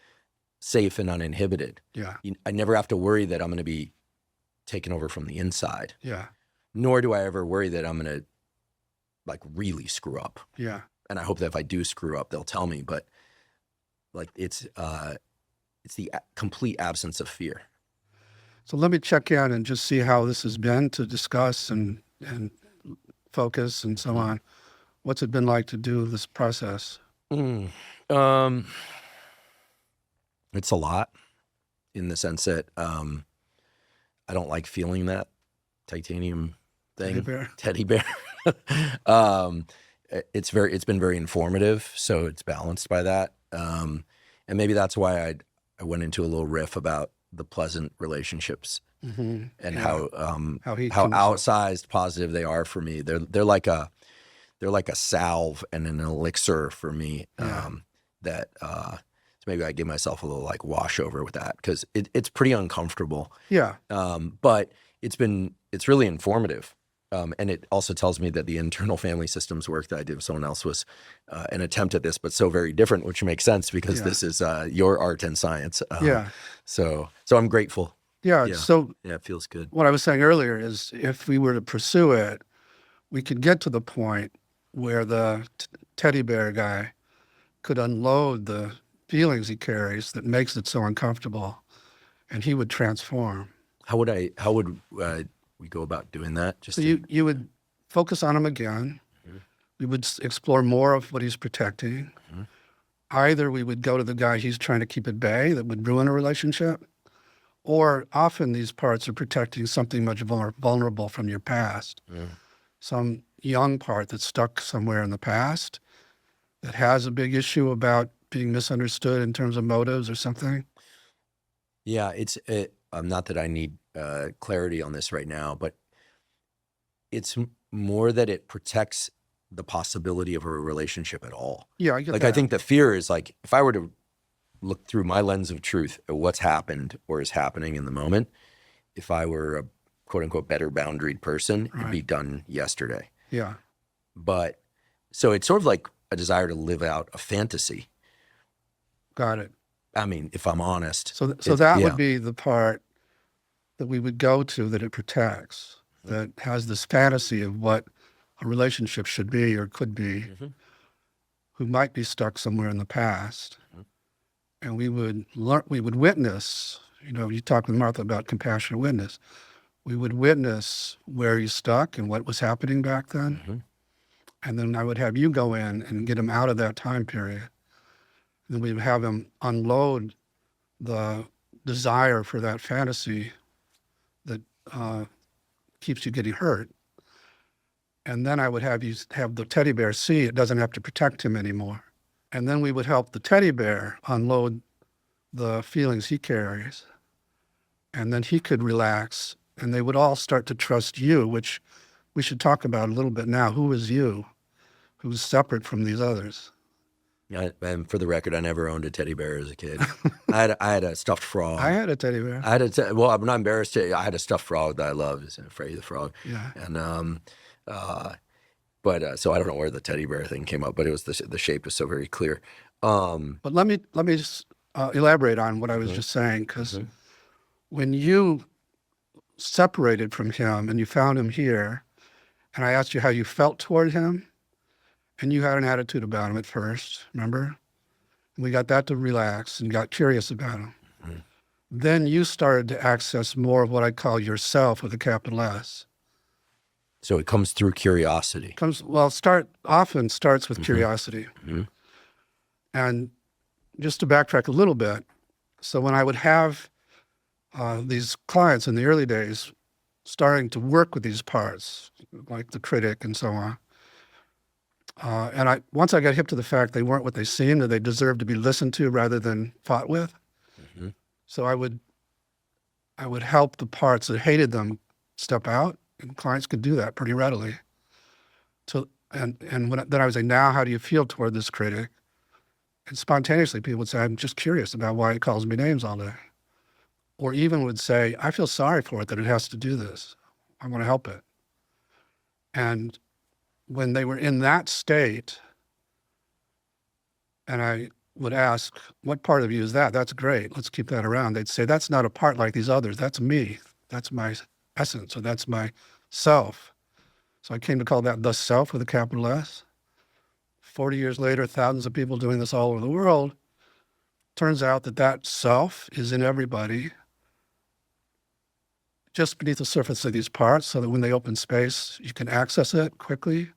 safe and uninhibited. Yeah. I never have to worry that I'm going to be taken over from the inside. Yeah. Nor do I ever worry that I'm going to really screw up. Yeah. And I hope that if I do screw up, they'll tell me. But it's the complete absence of fear. So let me check in and just see how this has been to discuss and focus and so on. What's it been like to do this process? It's a lot in the sense that I don't like feeling that titanium thing, teddy bear. It's been very informative, so it's balanced by that. And maybe that's why I went into a little riff about the pleasant relationships and how outsized positive they are for me. They're like a salve and an elixir for me. That so maybe I give myself a little wash over with that because it's pretty uncomfortable. Yeah. But it's really informative. And it also tells me that the internal family systems work that I did with someone else was an attempt at this, but so very different, which makes sense because this is your art and science. So I'm grateful. So it feels good. What I was saying earlier is if we were to pursue it, we could get to the point where the teddy bear guy could unload the feelings he carries that makes it so uncomfortable, and he would transform. How would we go about doing that? So you would focus on him again. Mm-hmm. We would explore more of what he's protecting. Mm-hmm. Either we would go to the guy he's trying to keep at bay that would ruin a relationship, or often these parts are protecting something much more vulnerable from your past. Mm. Some young part that's stuck somewhere in the past that has a big issue about being misunderstood in terms of motives or something. Yeah, not that I need clarity on this right now, but it's more that it protects the possibility of a relationship at all. Yeah, I get that. I think the fear is if I were to look through my lens of truth at what's happened or is happening in the moment, if I were a quote unquote better boundaried person, it'd be done yesterday. Yeah. But so it's sort of like a desire to live out a fantasy. Got it. I mean, if I'm honest. So that would be the part that we would go to that it protects, that has this fantasy of what a relationship should be or could be, who might be stuck somewhere in the past. And we would witness, you talk with Martha about compassionate witness. We would witness where he's stuck and what was happening back then. Mm-hmm. And then I would have you go in and get him out of that time period. And then we would have him unload the desire for that fantasy that keeps you getting hurt. And then I would have you have the teddy bear see it doesn't have to protect him anymore. And then we would help the teddy bear unload the feelings he carries. And then he could relax, and they would all start to trust you, which we should talk about a little bit now. Who is you? Who's separate from these others? Yeah, and for the record, I never owned a teddy bear as a kid. I had a stuffed frog. I had a teddy bear. Well, I'm not embarrassed to. I had a stuffed frog that I loved. I was afraid of the frog. Yeah. And so I don't know where the teddy bear thing came up, but it was the shape was so very clear. But let me just elaborate on what I was just saying, because when you separated from him and you found him here, and I asked you how you felt toward him, and you had an attitude about him at first, remember? And we got that to relax and got curious about him. Mm-hmm. Then you started to access more of what I call yourself with a capital S. So it comes through curiosity. Often starts with curiosity. Mm-hmm. And just to backtrack a little bit, so when I would have these clients in the early days starting to work with these parts, like the critic and so on, and once I got hip to the fact they weren't what they seemed, and they deserved to be listened to rather than fought with, so I would help the parts that hated them step out, and clients could do that pretty readily. So then I would say, now how do you feel toward this critic? And spontaneously people would say, I'm just curious about why it calls me names all day. Or even would say, I feel sorry for it that it has to do this. I want to help it. And when they were in that state, and I would ask, what part of you is that? That's great. Let's keep that around. They'd say, that's not a part like these others. That's me. That's my essence, or that's my self. So I came to call that the self with a capital S. 40 years later, thousands of people doing this all over the world. Turns out that self is in everybody, just beneath the surface of these parts, so that when they open space, you can access it quickly.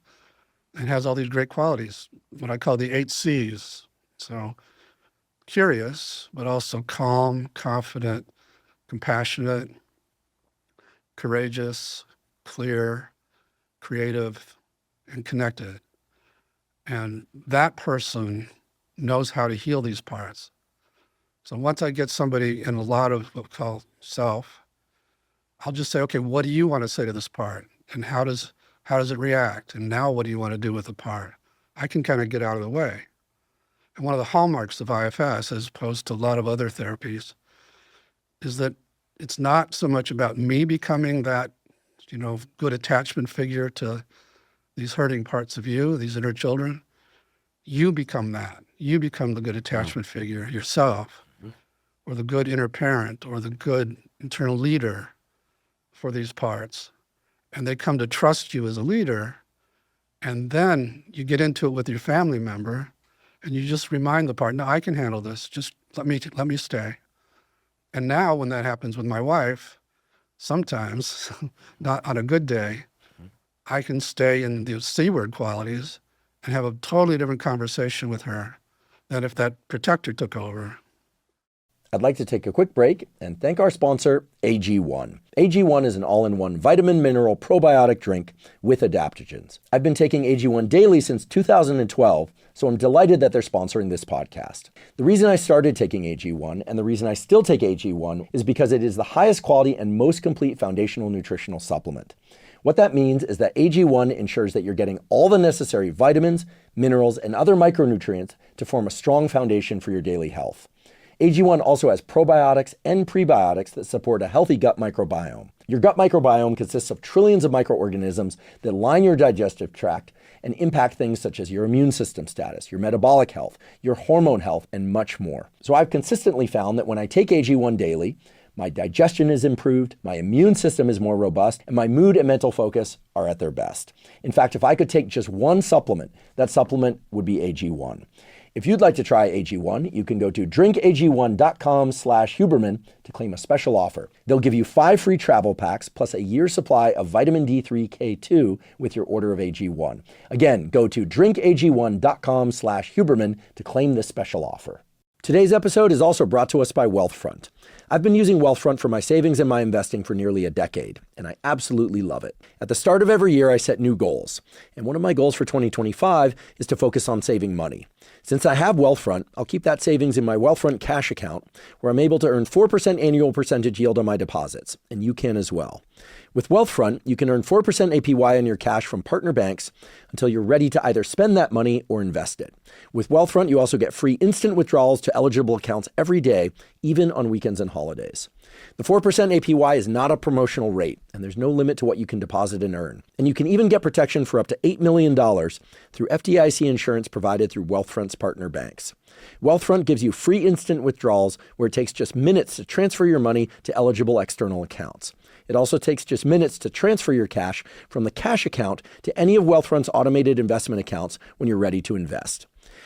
It has all these great qualities, what I call the 8 C's. So curious, but also calm, confident, compassionate, courageous, clear, creative, and connected. And that person knows how to heal these parts. So once I get somebody in a lot of what we call self, I'll just say, okay, what do you want to say to this part? And how does it react? And now what do you want to do with the part? I can kind of get out of the way. And one of the hallmarks of IFS, as opposed to a lot of other therapies, is that it's not so much about me becoming that, good attachment figure to these hurting parts of you, these inner children. You become that. You become the good attachment figure yourself, or the good inner parent, or the good internal leader for these parts. And they come to trust you as a leader. And then you get into it with your family member, and you just remind the part, no, I can handle this. Just let me stay. And now when that happens with my wife, sometimes, not on a good day, I can stay in the C-word qualities and have a totally different conversation with her than if that protector took over. I'd like to take a quick break and thank our sponsor, AG1. AG1 is an all-in-one vitamin mineral probiotic drink with adaptogens. I've been taking AG1 daily since 2012, so I'm delighted that they're sponsoring this podcast. The reason I started taking AG1 and the reason I still take AG1 is because it is the highest quality and most complete foundational nutritional supplement. What that means is that AG1 ensures that you're getting all the necessary vitamins, minerals, and other micronutrients to form a strong foundation for your daily health. AG1 also has probiotics and prebiotics that support a healthy gut microbiome. Your gut microbiome consists of trillions of microorganisms that line your digestive tract and impact things such as your immune system status, your metabolic health, your hormone health, and much more. So I've consistently found that when I take AG1 daily, my digestion is improved, my immune system is more robust, and my mood and mental focus are at their best. In fact, if I could take just one supplement, that supplement would be AG1. If you'd like to try AG1, you can go to drinkag1.com/Huberman to claim a special offer. They'll give you 5 free travel packs plus a year's supply of vitamin D3K2 with your order of AG1. Again, go to drinkag1.com/Huberman to claim this special offer. Today's episode is also brought to us by Wealthfront. I've been using Wealthfront for my savings and my investing for nearly a decade, and I absolutely love it. At the start of every year, I set new goals, and one of my goals for 2025 is to focus on saving money. Since I have Wealthfront, I'll keep that savings in my Wealthfront cash account, where I'm able to earn 4% annual percentage yield on my deposits, and you can as well. With Wealthfront, you can earn 4% APY on your cash from partner banks until you're ready to either spend that money or invest it. With Wealthfront, you also get free instant withdrawals to eligible accounts every day, even on weekends and holidays. The 4% APY is not a promotional rate, and there's no limit to what you can deposit and earn. And you can even get protection for up to $8 million through FDIC insurance provided through Wealthfront's partner banks. Wealthfront gives you free instant withdrawals where it takes just minutes to transfer your money to eligible external accounts. It also takes just minutes to transfer your cash from the cash account to any of Wealthfront's automated investment accounts when you're ready to invest.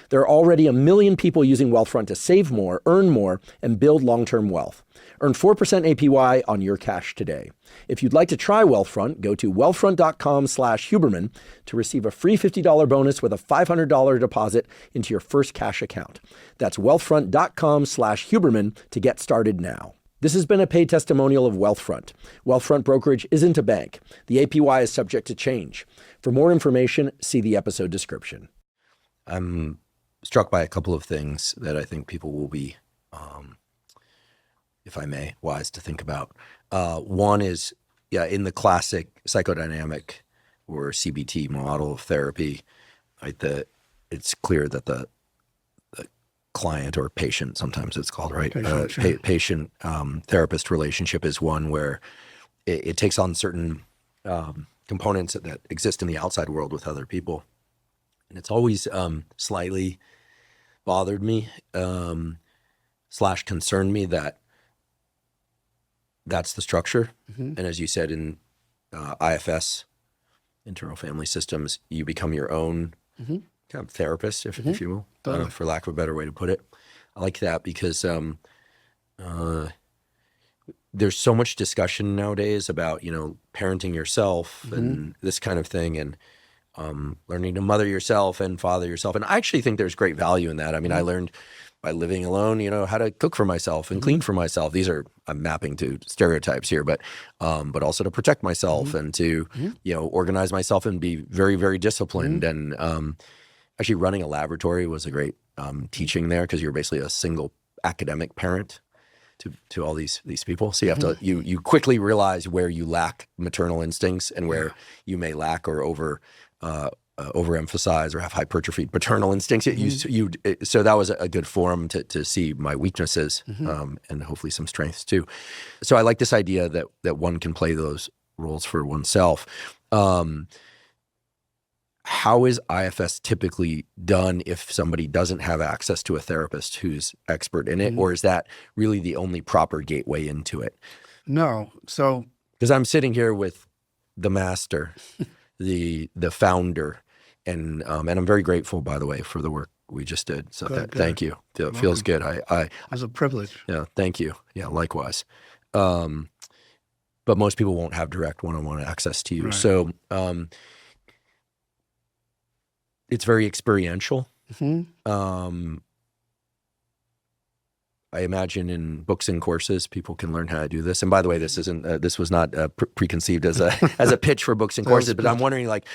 There are already 1 million people using Wealthfront to save more, earn more, and build long-term wealth. Earn 4% APY on your cash today. If you'd like to try Wealthfront, go to wealthfront.com/Huberman to receive a free $50 bonus with a $500 deposit into your first cash account. That's wealthfront.com/Huberman to get started now. This has been a paid testimonial of Wealthfront. Wealthfront Brokerage isn't a bank. The APY is subject to change. For more information, see the episode description. I'm struck by a couple of things that I think people will be, if I may, wise to think about. One is, in the classic psychodynamic or CBT model of therapy, right, it's clear that the client or patient, sometimes it's called, right? Patient therapist relationship is one where it takes on certain components that exist in the outside world with other people. And it's always slightly bothered me / concerned me that that's the structure. Mm-hmm. And as you said in IFS, internal family systems, you become your own kind of therapist, if you will, for lack of a better way to put it. I like that because there's so much discussion nowadays about, parenting yourself and this kind of thing, and learning to mother yourself and father yourself. And I actually think there's great value in that. I mean, I learned by living alone, how to cook for myself and clean for myself. These are, I'm mapping to stereotypes here, but also to protect myself and to, organize myself and be very, very disciplined. And actually running a laboratory was a great teaching there, because you're basically a single academic parent to all these people. So you have to, you quickly realize where you lack maternal instincts and where you may lack or overemphasize or have hypertrophied paternal instincts. So that was a good forum to see my weaknesses and hopefully some strengths too. So I like this idea that one can play those roles for oneself. How is IFS typically done if somebody doesn't have access to a therapist who's expert in it, or is that really the only proper gateway into it? No. So, because I'm sitting here with the master, the founder, and I'm very grateful, by the way, for the work we just did. So thank you. It feels good. It was a privilege. Yeah, thank you. Yeah, likewise. But most people won't have direct one-on-one access to you. Right. So it's very experiential. I imagine in books and courses, people can learn how to do this. And by the way, this isn't. This was not preconceived as a pitch for books and courses. But I'm wondering, like,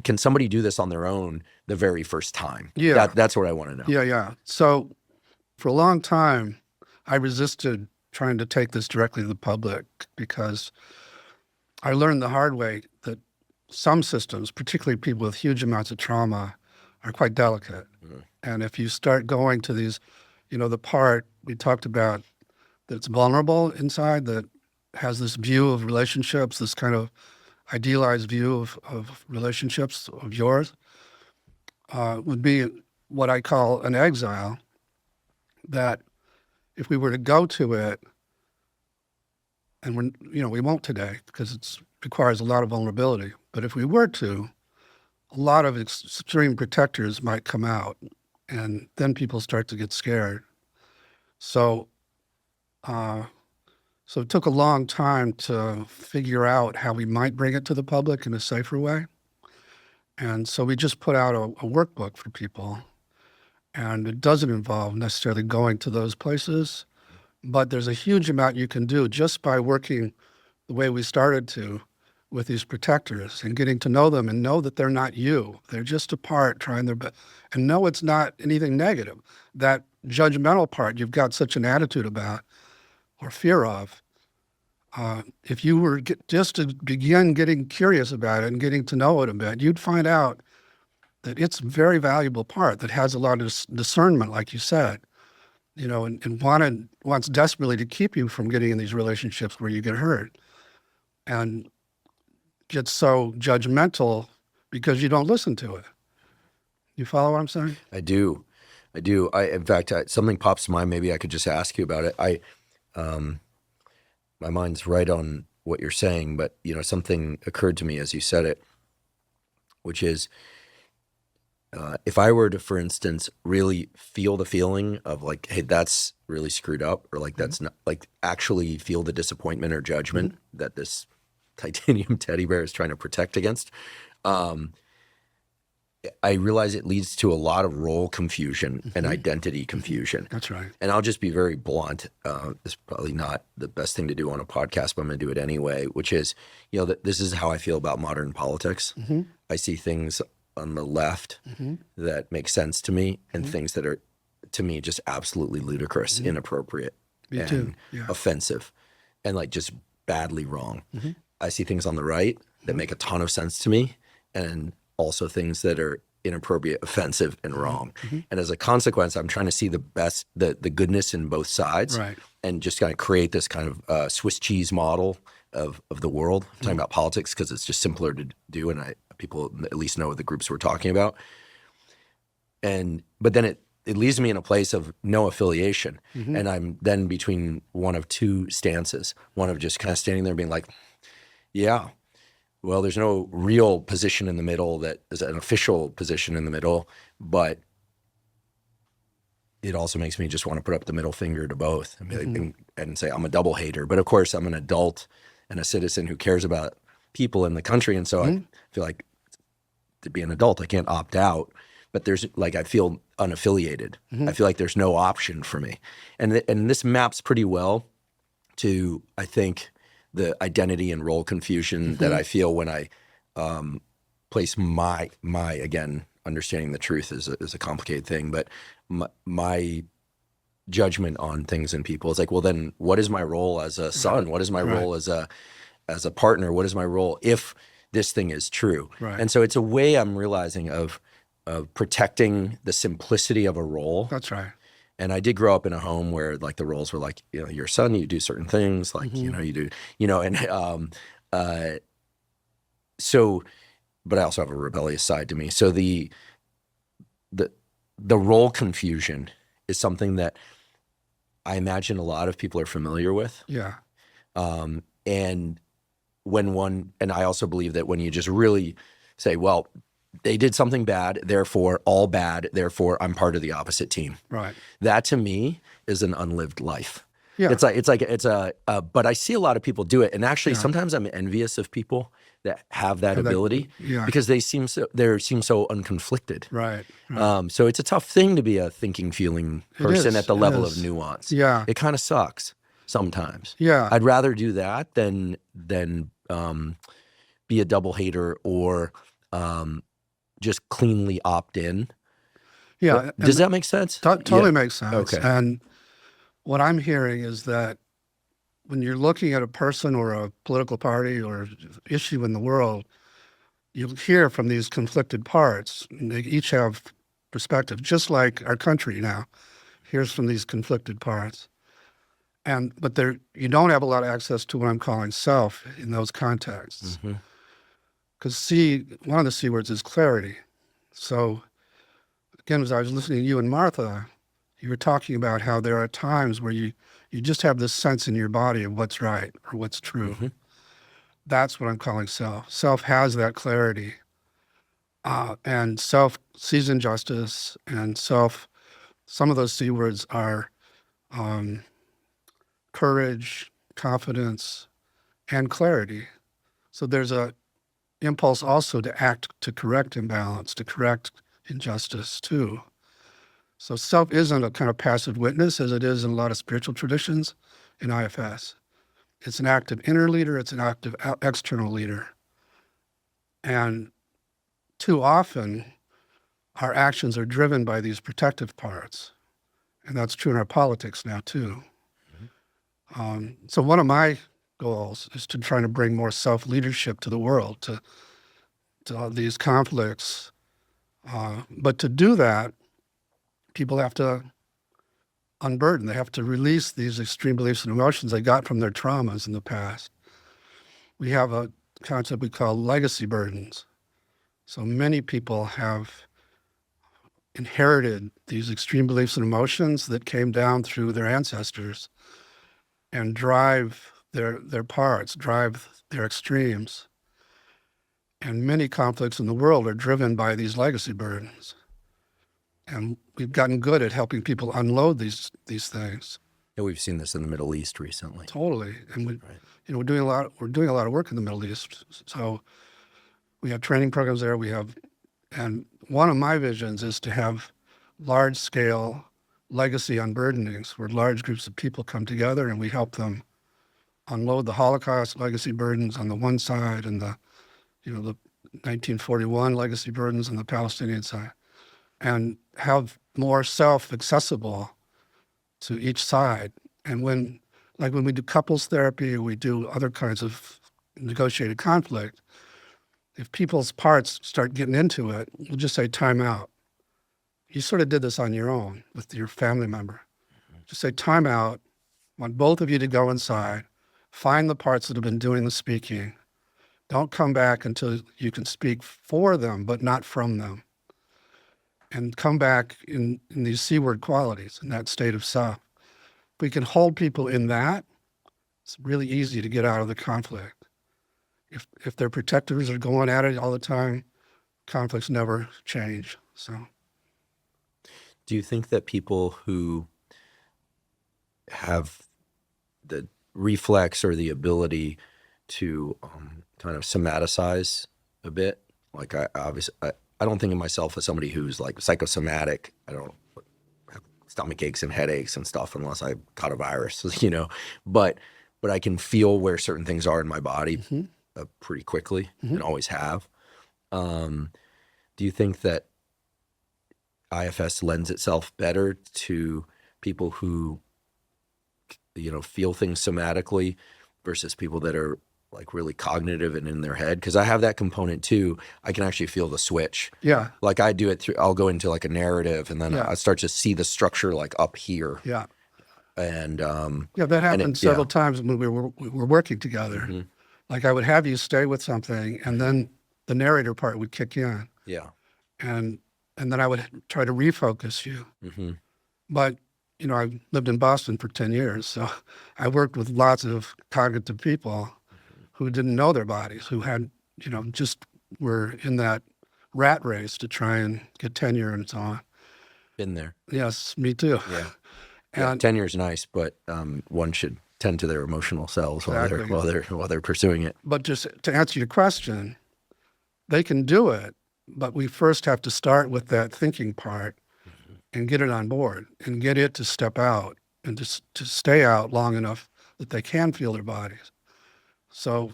can somebody do this on their own the very first time? Yeah, that's what I want to know. Yeah. So for a long time, I resisted trying to take this directly to the public because I learned the hard way that some systems, particularly people with huge amounts of trauma, are quite delicate. And if you start going to these, the part we talked about that's vulnerable inside, that has this view of relationships, this kind of idealized view of relationships of yours, would be what I call an exile, that if we were to go to it, and we won't today because it requires a lot of vulnerability, but if we were to, a lot of extreme protectors might come out, and then people start to get scared. So it took a long time to figure out how we might bring it to the public in a safer way. And so we just put out a workbook for people, and it doesn't involve necessarily going to those places, but there's a huge amount you can do just by working the way we started to with these protectors and getting to know them and know that they're not you. They're just a part trying their best. And know it's not anything negative. That judgmental part you've got such an attitude about or fear of, if you were just to begin getting curious about it and getting to know it a bit, you'd find out that it's a very valuable part that has a lot of discernment, like you said, and wants desperately to keep you from getting in these relationships where you get hurt. And gets so judgmental because you don't listen to it. You follow what I'm saying? I do. In fact, something pops to mind. Maybe I could just ask you about it. My mind's right on what you're saying, but something occurred to me as you said it, which is if I were to, for instance, really feel the feeling of like, hey, that's really screwed up, or like that's not, like actually feel the disappointment or judgment that this titanium teddy bear is trying to protect against, I realize it leads to a lot of role confusion and identity confusion. That's right. And I'll just be very blunt. It's probably not the best thing to do on a podcast, but I'm going to do it anyway, which is, this is how I feel about modern politics. I see things on the left that make sense to me and things that are, to me, just absolutely ludicrous, inappropriate, and offensive, and like just badly wrong. I see things on the right that make a ton of sense to me, and also things that are inappropriate, offensive, and wrong. And as a consequence, I'm trying to see the best, the goodness in both sides, and just kind of create this kind of Swiss cheese model of the world. I'm talking about politics because it's just simpler to do, and people at least know the groups we're talking about. But then it leaves me in a place of no affiliation, and I'm then between one of two stances. One of just kind of standing there and being like, yeah, well, there's no real position in the middle that is an official position in the middle, but it also makes me just want to put up the middle finger to both and say I'm a double hater. But of course, I'm an adult and a citizen who cares about people in the country, and so I feel like to be an adult, I can't opt out. But there's like, I feel unaffiliated. I feel like there's no option for me, and this maps pretty well to, I think, the identity and role confusion that I feel when I place my again, understanding the truth is a complicated thing, but my judgment on things and people is like, well, then what is my role as a son? What is my role as a partner? What is my role if this thing is true. Right. And so it's a way I'm realizing of protecting the simplicity of a role. That's right. And I did grow up in a home where like the roles were like, you know, your son, you do certain things, like, you know, you do, you know, and so, but I also have a rebellious side to me. So the role confusion is something that I imagine a lot of people are familiar with. Yeah. And and I also believe that when you just really say, well, they did something bad, therefore all bad, therefore I'm part of the opposite team. Right. That to me is an unlived life. Yeah. But I see a lot of people do it. And actually sometimes I'm envious of people that have that ability because they seem so unconflicted. Right. So it's a tough thing to be a thinking, feeling person at the level of nuance. Yeah. It kind of sucks sometimes. Yeah. I'd rather do that than be a double hater or just cleanly opt in. Yeah. Does that make sense? Totally makes sense. Okay. And what I'm hearing is that when you're looking at a person or a political party or issue in the world, you'll hear from these conflicted parts. And they each have perspective, just like our country now hears from these conflicted parts. But you don't have a lot of access to what I'm calling self in those contexts. Because one of the C words is clarity. So again, as I was listening to you and Martha, you were talking about how there are times where you just have this sense in your body of what's right or what's true. That's what I'm calling self. Self has that clarity. And self sees injustice, and some of those C words are courage, confidence, and clarity. So there's a impulse also to act to correct imbalance, to correct injustice too. So self isn't a kind of passive witness as it is in a lot of spiritual traditions in IFS. It's an active inner leader, it's an active external leader. And too often, our actions are driven by these protective parts. And that's true in our politics now too. So one of my goals is to try to bring more self-leadership to the world, to these conflicts. But to do that, people have to unburden. They have to release these extreme beliefs and emotions they got from their traumas in the past. We have a concept we call legacy burdens. So many people have inherited these extreme beliefs and emotions that came down through their ancestors and drive their parts, drive their extremes. And many conflicts in the world are driven by these legacy burdens. And we've gotten good at helping people unload these things. Yeah, we've seen this in the Middle East recently. Totally. And we're doing a lot of work in the Middle East. So we have training programs there. And one of my visions is to have large scale legacy unburdenings where large groups of people come together and we help them unload the Holocaust legacy burdens on the one side and the 1941 legacy burdens on the Palestinian side, and have more self accessible to each side. And when we do couples therapy, we do other kinds of negotiated conflict, if people's parts start getting into it, we'll just say time out. You sort of did this on your own with your family member. Just say time out. I want both of you to go inside, find the parts that have been doing the speaking. Don't come back until you can speak for them, but not from them. And come back in these C-word qualities, in that state of self. If we can hold people in that, it's really easy to get out of the conflict. If their protectors are going at it all the time, conflicts never change. So, do you think that people who have the reflex or the ability to kind of somaticize a bit, like I don't think of myself as somebody who's like psychosomatic. I don't have stomach aches and headaches and stuff unless I caught a virus, but I can feel where certain things are in my body pretty quickly and always have. Do you think that IFS lends itself better to people who, feel things somatically versus people that are like really cognitive and in their head, because I have that component too. I can actually feel the switch. Yeah. Like I do it through, I'll go into like a narrative and then Yeah. I start to see the structure like up here. Yeah. And yeah, that happened several yeah. times when we were working together. Mm-hmm. Like I would have you stay with something, and then the narrator part would kick in. Yeah. And then I would try to refocus you. Mm-hmm. But, you know, I lived in Boston for 10 years, so I worked with lots of cognitive people who didn't know their bodies, who had, you know, just were in that rat race to try and get tenure and so on. Been there. Yes, me too. Yeah. And tenure is nice, but one should tend to their emotional selves Exactly. while they're pursuing it. But just to answer your question, they can do it, but we first have to start with that thinking part and get it on board and get it to step out and just to stay out long enough that they can feel their bodies. So,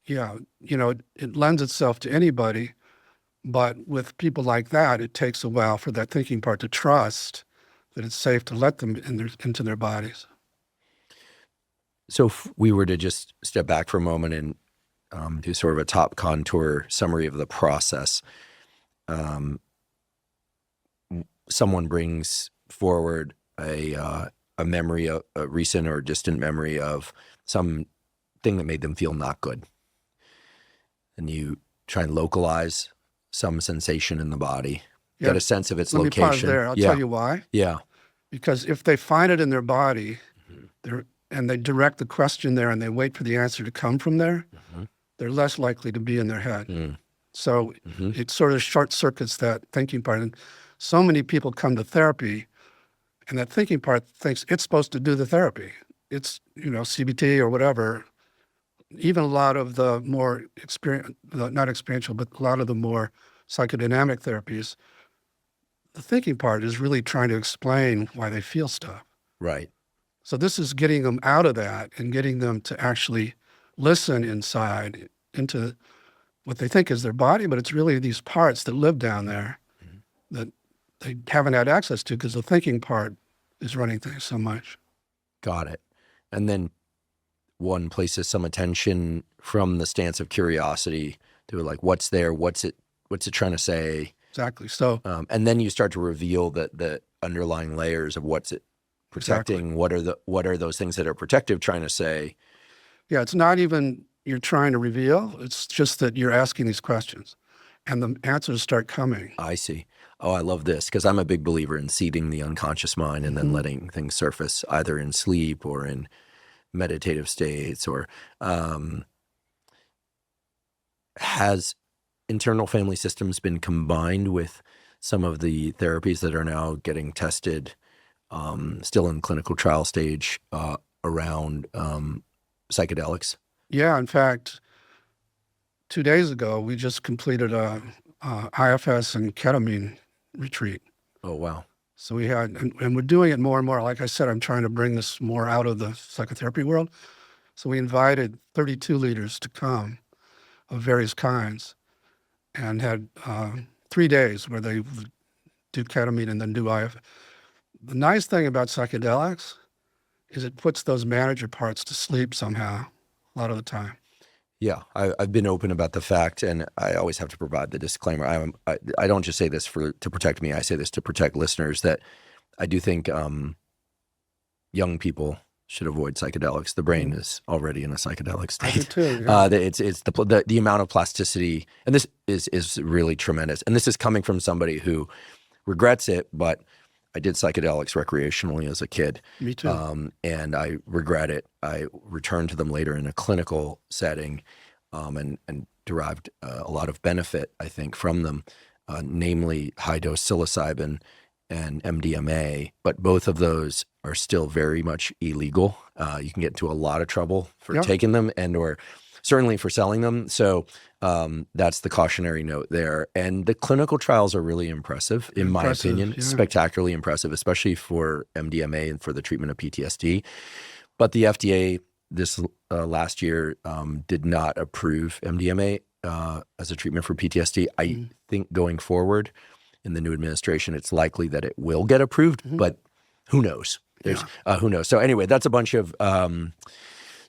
yeah, you know, it lends itself to anybody, but with people like that, it takes a while for that thinking part to trust that it's safe to let them into their bodies. So if we were to just step back for a moment and do sort of a top contour summary of the process, someone brings forward a memory, a recent or distant memory of some thing that made them feel not good. And you try and localize some sensation in the body, get a sense of its location. Let me pause there. I'll tell you why. Yeah. Because if they find it in their body, and they direct the question there and they wait for the answer to come from there, they're less likely to be in their head. So it sort of short circuits that thinking part. And so many people come to therapy and that thinking part thinks it's supposed to do the therapy. It's, you know, CBT or whatever. Even a lot of the more not experiential, but a lot of the more psychodynamic therapies, the thinking part is really trying to explain why they feel stuff. Right. So this is getting them out of that and getting them to actually listen inside into what they think is their body, but it's really these parts that live down there that they haven't had access to because the thinking part is running things so much. Got it. And then one places some attention from the stance of curiosity to like, what's there? What's it trying to say? Exactly. So, and then you start to reveal the underlying layers of what's it protecting. Exactly. What are those things that are protective trying to say? Yeah, it's not even you're trying to reveal. It's just that you're asking these questions and the answers start coming. I see. Oh, I love this because I'm a big believer in seeding the unconscious mind and then letting things surface either in sleep or in meditative states or has internal family systems been combined with some of the therapies that are now getting tested still in clinical trial stage around psychedelics? Yeah, in fact, 2 days ago, we just completed a IFS and ketamine retreat. Oh, wow. So we had, and we're doing it more and more. Like I said, I'm trying to bring this more out of the psychotherapy world. So we invited 32 leaders to come of various kinds and had 3 days where they would do ketamine and then do IFS. The nice thing about psychedelics is it puts those manager parts to sleep somehow, a lot of the time. Yeah, I've been open about the fact, and I always have to provide the disclaimer. I don't just say this to protect me. I say this to protect listeners that I do think young people should avoid psychedelics. The brain is already in a psychedelic state. I do too. Yeah. It's the amount of plasticity, and this is really tremendous. And this is coming from somebody who regrets it, but I did psychedelics recreationally as a kid. Me too. And I regret it. I returned to them later in a clinical setting and derived a lot of benefit, I think, from them, namely high-dose psilocybin and MDMA. But both of those are still very much illegal. You can get into a lot of trouble for taking them and or certainly for selling them. So that's the cautionary note there. And the clinical trials are really impressive, in my opinion, spectacularly impressive, especially for MDMA and for the treatment of PTSD. But the FDA this last year did not approve MDMA as a treatment for PTSD. I think going forward in the new administration, it's likely that it will get approved, but who knows? Who knows? So anyway, that's a bunch of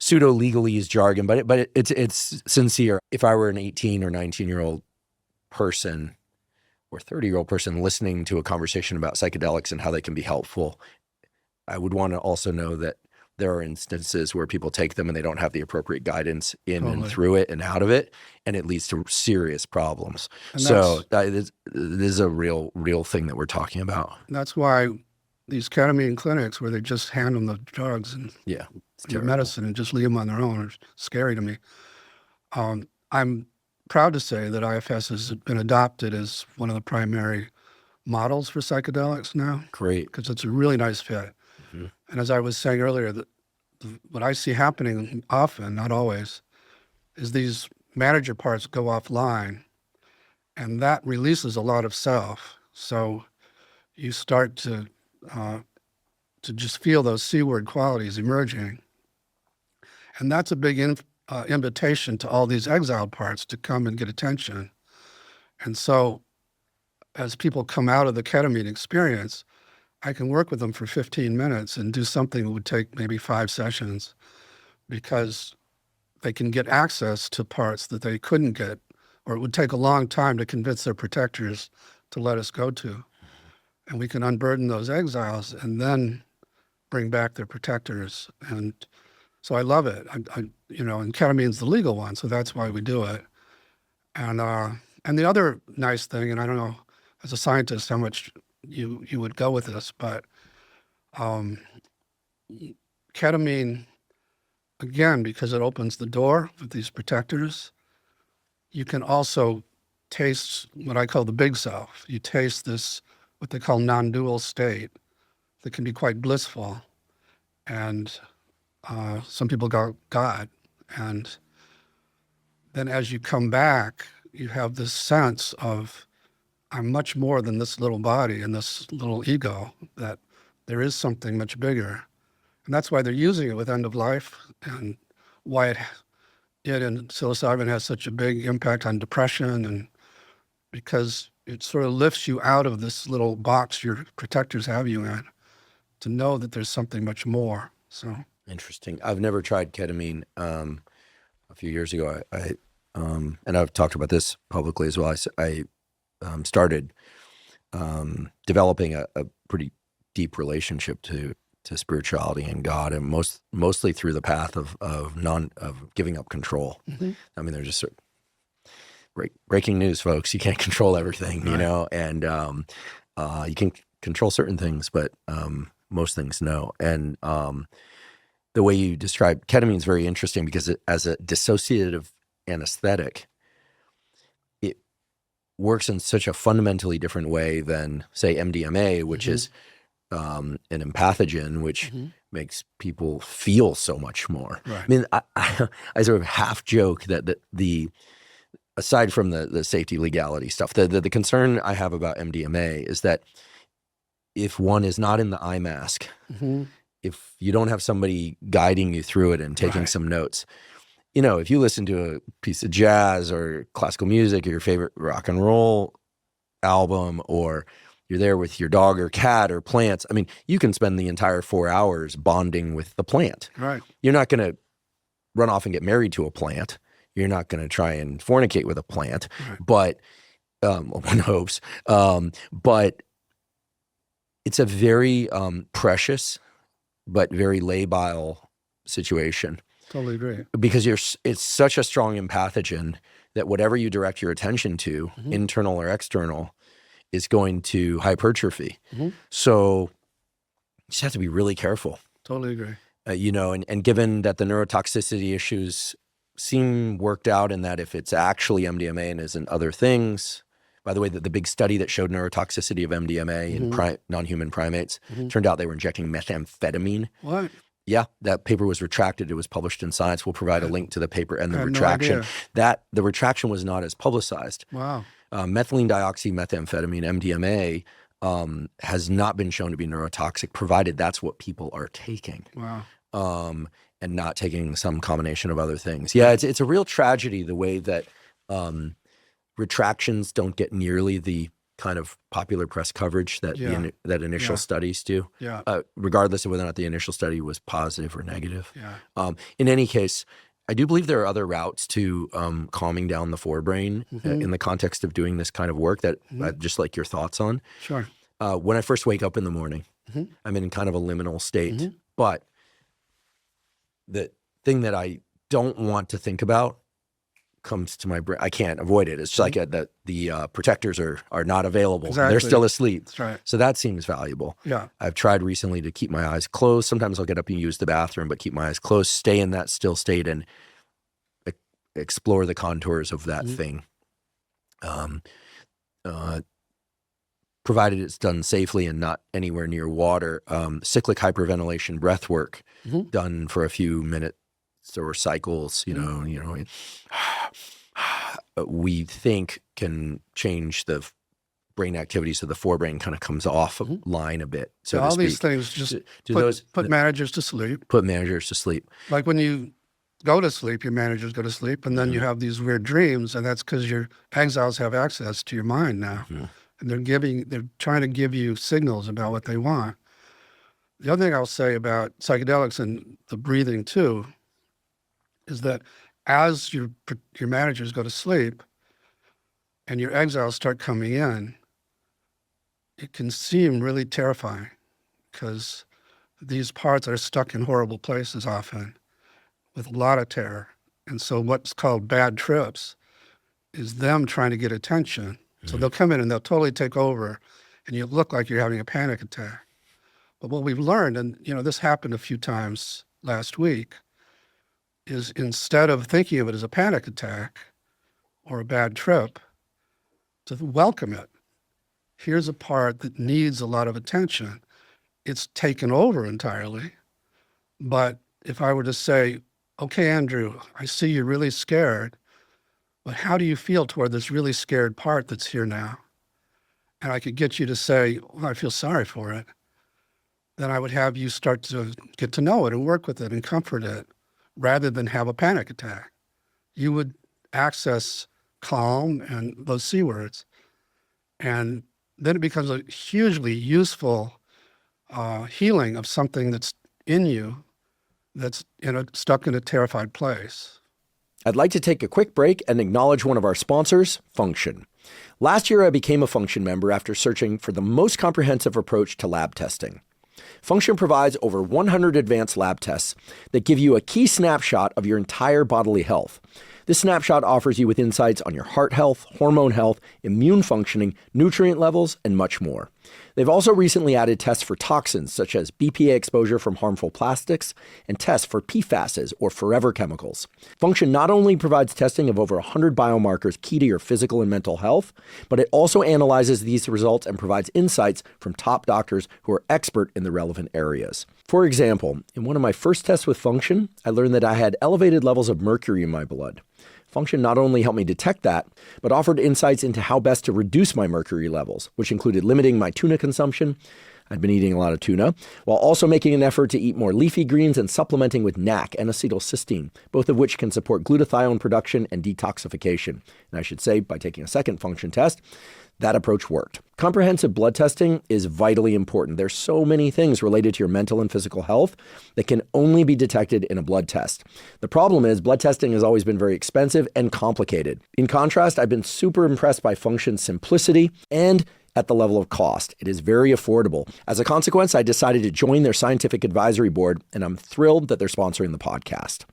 pseudo legalese jargon, but it's sincere. If I were an 18 or 19-year-old person or 30-year-old person listening to a conversation about psychedelics and how they can be helpful, I would want to also know that there are instances where people take them and they don't have the appropriate guidance in and through it and out of it, and it leads to serious problems. And so this is a real thing that we're talking about. That's why these ketamine clinics where they just hand them the drugs and your medicine and just leave them on their own are scary to me. I'm proud to say that IFS has been adopted as one of the primary models for psychedelics now. Great. Because it's a really nice fit. Mm-hmm. And as I was saying earlier, what I see happening often, not always, is these manager parts go offline, and that releases a lot of self. So you start to just feel those C-word qualities emerging. And that's a big invitation to all these exiled parts to come and get attention. And so as people come out of the ketamine experience, I can work with them for 15 minutes and do something that would take maybe 5 sessions, because they can get access to parts that they couldn't get, or it would take a long time to convince their protectors to let us go to. And we can unburden those exiles and then bring back their protectors. And so I love it. And ketamine's the legal one, so that's why we do it. And the other nice thing, and I don't know, as a scientist, how much you would go with this, but ketamine, again, because it opens the door with these protectors, you can also taste what I call the big self. You taste this, what they call non-dual state, that can be quite blissful. And some people go, God. And then as you come back, you have this sense of, I'm much more than this little body and this little ego, that there is something much bigger. And that's why they're using it with end of life, and why it and psilocybin has such a big impact on depression, and because it sort of lifts you out of this little box your protectors have you in, to know that there's something much more. So interesting. I've never tried ketamine. A few years ago, I and I've talked about this publicly as well. I started developing a pretty deep relationship to spirituality and God, and mostly through the path of giving up control. Mm-hmm. I mean, there's just breaking news, folks. You can't control everything, right. And you can control certain things, but most things no. And the way you describe ketamine is very interesting, because as a dissociative anesthetic, it works in such a fundamentally different way than, say, MDMA, which mm-hmm. is an empathogen, which mm-hmm. makes people feel so much more. Right. I mean, I sort of half joke that the aside from the safety legality stuff, the concern I have about MDMA is that if one is not in the eye mask, mm-hmm. if you don't have somebody guiding you through it and taking right. some notes, if you listen to a piece of jazz or classical music or your favorite rock and roll album, or you're there with your dog or cat or plants, I mean, you can spend the entire 4 hours bonding with the plant. Right. You're not going to run off and get married to a plant. You're not going to try and fornicate with a plant, right. but one hopes. But it's a very precious but very labile situation. Totally agree. Because it's such a strong empathogen that whatever you direct your attention to, mm-hmm. internal or external, is going to hypertrophy. Mm-hmm. So you just have to be really careful. Totally agree. And given that the neurotoxicity issues seem worked out, in that if it's actually MDMA and isn't other things. By the way, the big study that showed neurotoxicity of MDMA mm-hmm. in non-human primates, mm-hmm. turned out they were injecting methamphetamine. What? Yeah, that paper was retracted. It was published in Science. We'll provide a link to the paper and the retraction. No, the retraction was not as publicized. Wow. Methylene dioxymethamphetamine, MDMA, has not been shown to be neurotoxic, provided that's what people are taking. Wow. And not taking some combination of other things. Yeah, it's a real tragedy the way that retractions don't get nearly the kind of popular press coverage that that initial Yeah. studies do, Yeah. regardless of whether or not the initial study was positive or negative. Yeah. In any case, I do believe there are other routes to calming down the forebrain in the context of doing this kind of work that I'd just like your thoughts on. Sure. When I first wake up in the morning, I'm in kind of a liminal state, but the thing that I don't want to think about comes to my brain. I can't avoid it. It's just like that the protectors are not available. Exactly. They're still asleep. That's right. So that seems valuable. Yeah. I've tried recently to keep my eyes closed. Sometimes I'll get up and use the bathroom, but keep my eyes closed, stay in that still state and explore the contours of that thing. Provided it's done safely and not anywhere near water. Cyclic hyperventilation breathwork done for a few minutes or cycles, we think can change the brain activity so the forebrain kind of comes off line a bit. So all these things just put managers to sleep. Put managers to sleep. Like when you go to sleep, your managers go to sleep, and then you have these weird dreams, and that's because your exiles have access to your mind now. And they're trying to give you signals about what they want. The other thing I'll say about psychedelics and the breathing too is that as your managers go to sleep and your exiles start coming in, it can seem really terrifying because these parts are stuck in horrible places often with a lot of terror. And so what's called bad trips is them trying to get attention. So they'll come in and they'll totally take over and you look like you're having a panic attack. But what we've learned, and this happened a few times last week, is instead of thinking of it as a panic attack or a bad trip, to welcome it. Here's a part that needs a lot of attention. It's taken over entirely. But if I were to say, okay, Andrew, I see you're really scared, but how do you feel toward this really scared part that's here now? And I could get you to say, well, I feel sorry for it. Then I would have you start to get to know it and work with it and comfort it rather than have a panic attack. You would access calm and those C words. And then it becomes a hugely useful healing of something that's in you that's stuck in a terrified place. I'd like to take a quick break and acknowledge one of our sponsors, Function. Last year, I became a Function member after searching for the most comprehensive approach to lab testing. Function provides over 100 advanced lab tests that give you a key snapshot of your entire bodily health. This snapshot offers you with insights on your heart health, hormone health, immune functioning, nutrient levels, and much more. They've also recently added tests for toxins such as BPA exposure from harmful plastics and tests for PFASs or forever chemicals. Function not only provides testing of over 100 biomarkers key to your physical and mental health, but it also analyzes these results and provides insights from top doctors who are expert in the relevant areas. For example, in one of my first tests with Function, I learned that I had elevated levels of mercury in my blood. Function not only helped me detect that, but offered insights into how best to reduce my mercury levels, which included limiting my tuna consumption. I'd been eating a lot of tuna, while also making an effort to eat more leafy greens and supplementing with NAC and acetylcysteine, both of which can support glutathione production and detoxification. And I should say, by taking a second Function test, that approach worked. Comprehensive blood testing is vitally important. There's so many things related to your mental and physical health that can only be detected in a blood test. The problem is blood testing has always been very expensive and complicated. In contrast, I've been super impressed by Function's simplicity and at the level of cost. It is very affordable. As a consequence, I decided to join their scientific advisory board, and I'm thrilled that they're sponsoring the podcast.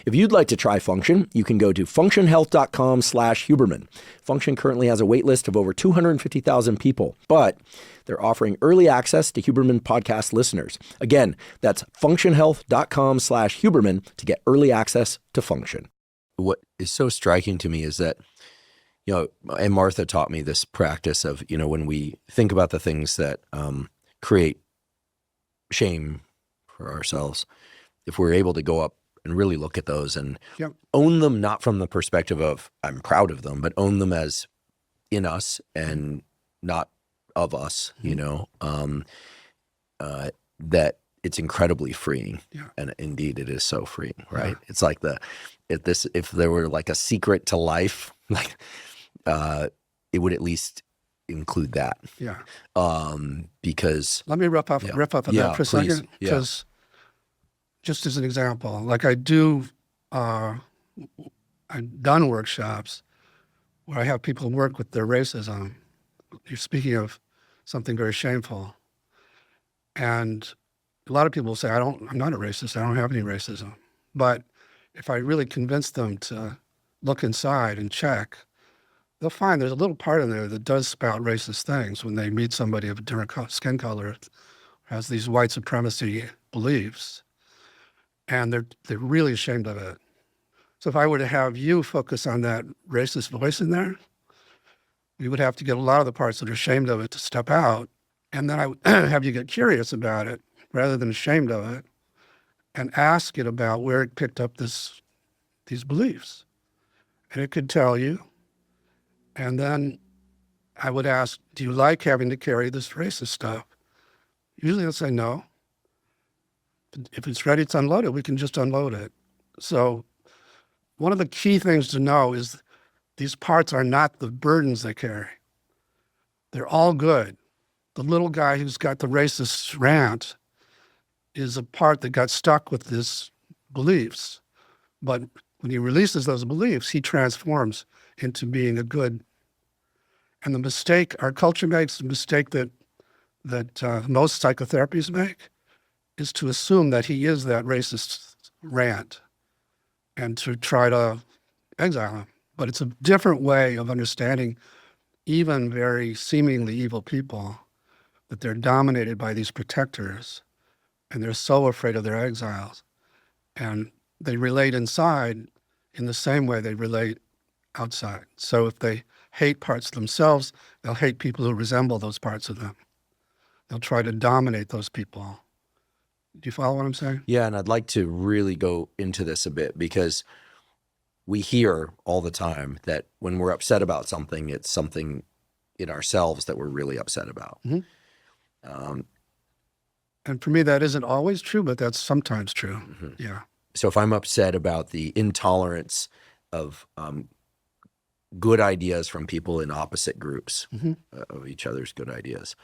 If you'd like to try Function, you can go to functionhealth.com/Huberman. Function currently has a wait list of over 250,000 people, but they're offering early access to Huberman podcast listeners. Again, that's functionhealth.com/Huberman to get early access to Function. What is so striking to me is that and Martha taught me this practice of, when we think about the things that create shame for ourselves, if we're able to go up and really look at those and own them, not from the perspective of I'm proud of them, but own them as in us and not of us, that it's incredibly freeing. Yeah. And indeed it is so freeing, right? Yeah. It's like if there were like a secret to life, like, it would at least include that. Yeah. Because Let me riff off on that for a please. second. Because just as an example, like I've done workshops where I have people work with their racism. You're speaking of something very shameful. And a lot of people say, I'm not a racist. I don't have any racism. But if I really convince them to look inside and check, they'll find there's a little part in there that does spout racist things when they meet somebody of a different skin color, has these white supremacy beliefs, and they're really ashamed of it. So if I were to have you focus on that racist voice in there, we would have to get a lot of the parts that are ashamed of it to step out, and then I would have you get curious about it rather than ashamed of it, and ask it about where it picked up these beliefs. And it could tell you. And then I would ask, do you like having to carry this racist stuff? Usually they'll say no. If it's ready to unload it, we can just unload it. So one of the key things to know is these parts are not the burdens they carry. They're all good. The little guy who's got the racist rant is a part that got stuck with his beliefs. But when he releases those beliefs, he transforms into being a good. And the mistake our culture makes, the mistake that most psychotherapies make, is to assume that he is that racist rant and to try to exile him. But it's a different way of understanding even very seemingly evil people, that they're dominated by these protectors and they're so afraid of their exiles. And they relate inside in the same way they relate outside. So if they hate parts of themselves, they'll hate people who resemble those parts of them. They'll try to dominate those people. Do you follow what I'm saying? Yeah, and I'd like to really go into this a bit, because we hear all the time that when we're upset about something, it's something in ourselves that we're really upset about. Mm-hmm. And for me, that isn't always true, but that's sometimes true. Mm-hmm. Yeah. So if I'm upset about the intolerance of good ideas from people in opposite groups, mm-hmm. Of each other's good ideas,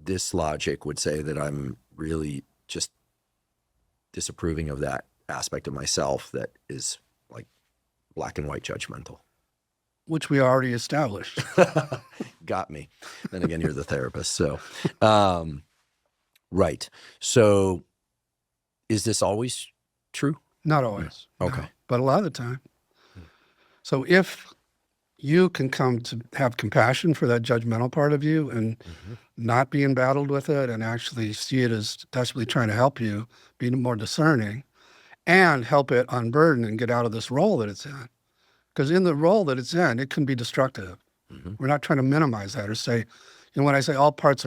this logic would say that I'm really just disapproving of that aspect of myself that is like black and white judgmental. Which we already established. Got me. Then again, you're the therapist. So, right. So is this always true? Not always. Okay. No, but a lot of the time. So if you can come to have compassion for that judgmental part of you and mm-hmm. not be embattled with it and actually see it as desperately trying to help you, be more discerning, and help it unburden and get out of this role that it's in. Because in the role that it's in, it can be destructive. Mm-hmm. We're not trying to minimize that or say, when I say all parts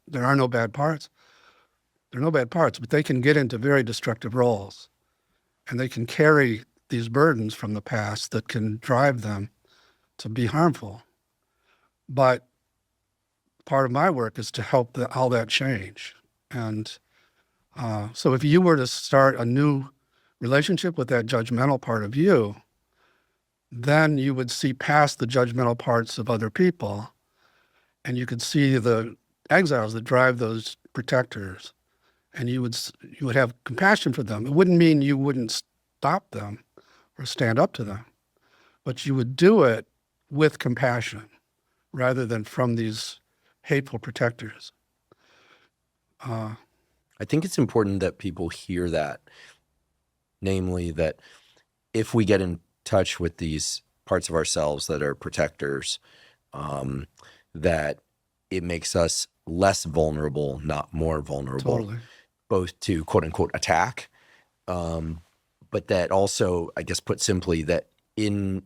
there are no bad parts, there are no bad parts, but they can get into very destructive roles. And they can carry these burdens from the past that can drive them to be harmful. But part of my work is to help all that change. And so if you were to start a new relationship with that judgmental part of you, then you would see past the judgmental parts of other people, and you could see the exiles that drive those protectors, and you would have compassion for them. It wouldn't mean you wouldn't stop them or stand up to them, but you would do it with compassion rather than from these hateful protectors. I think it's important that people hear that, namely that if we get in touch with these parts of ourselves that are protectors, that it makes us less vulnerable, not more vulnerable, totally. Both to quote unquote attack, but that also, I guess put simply, that in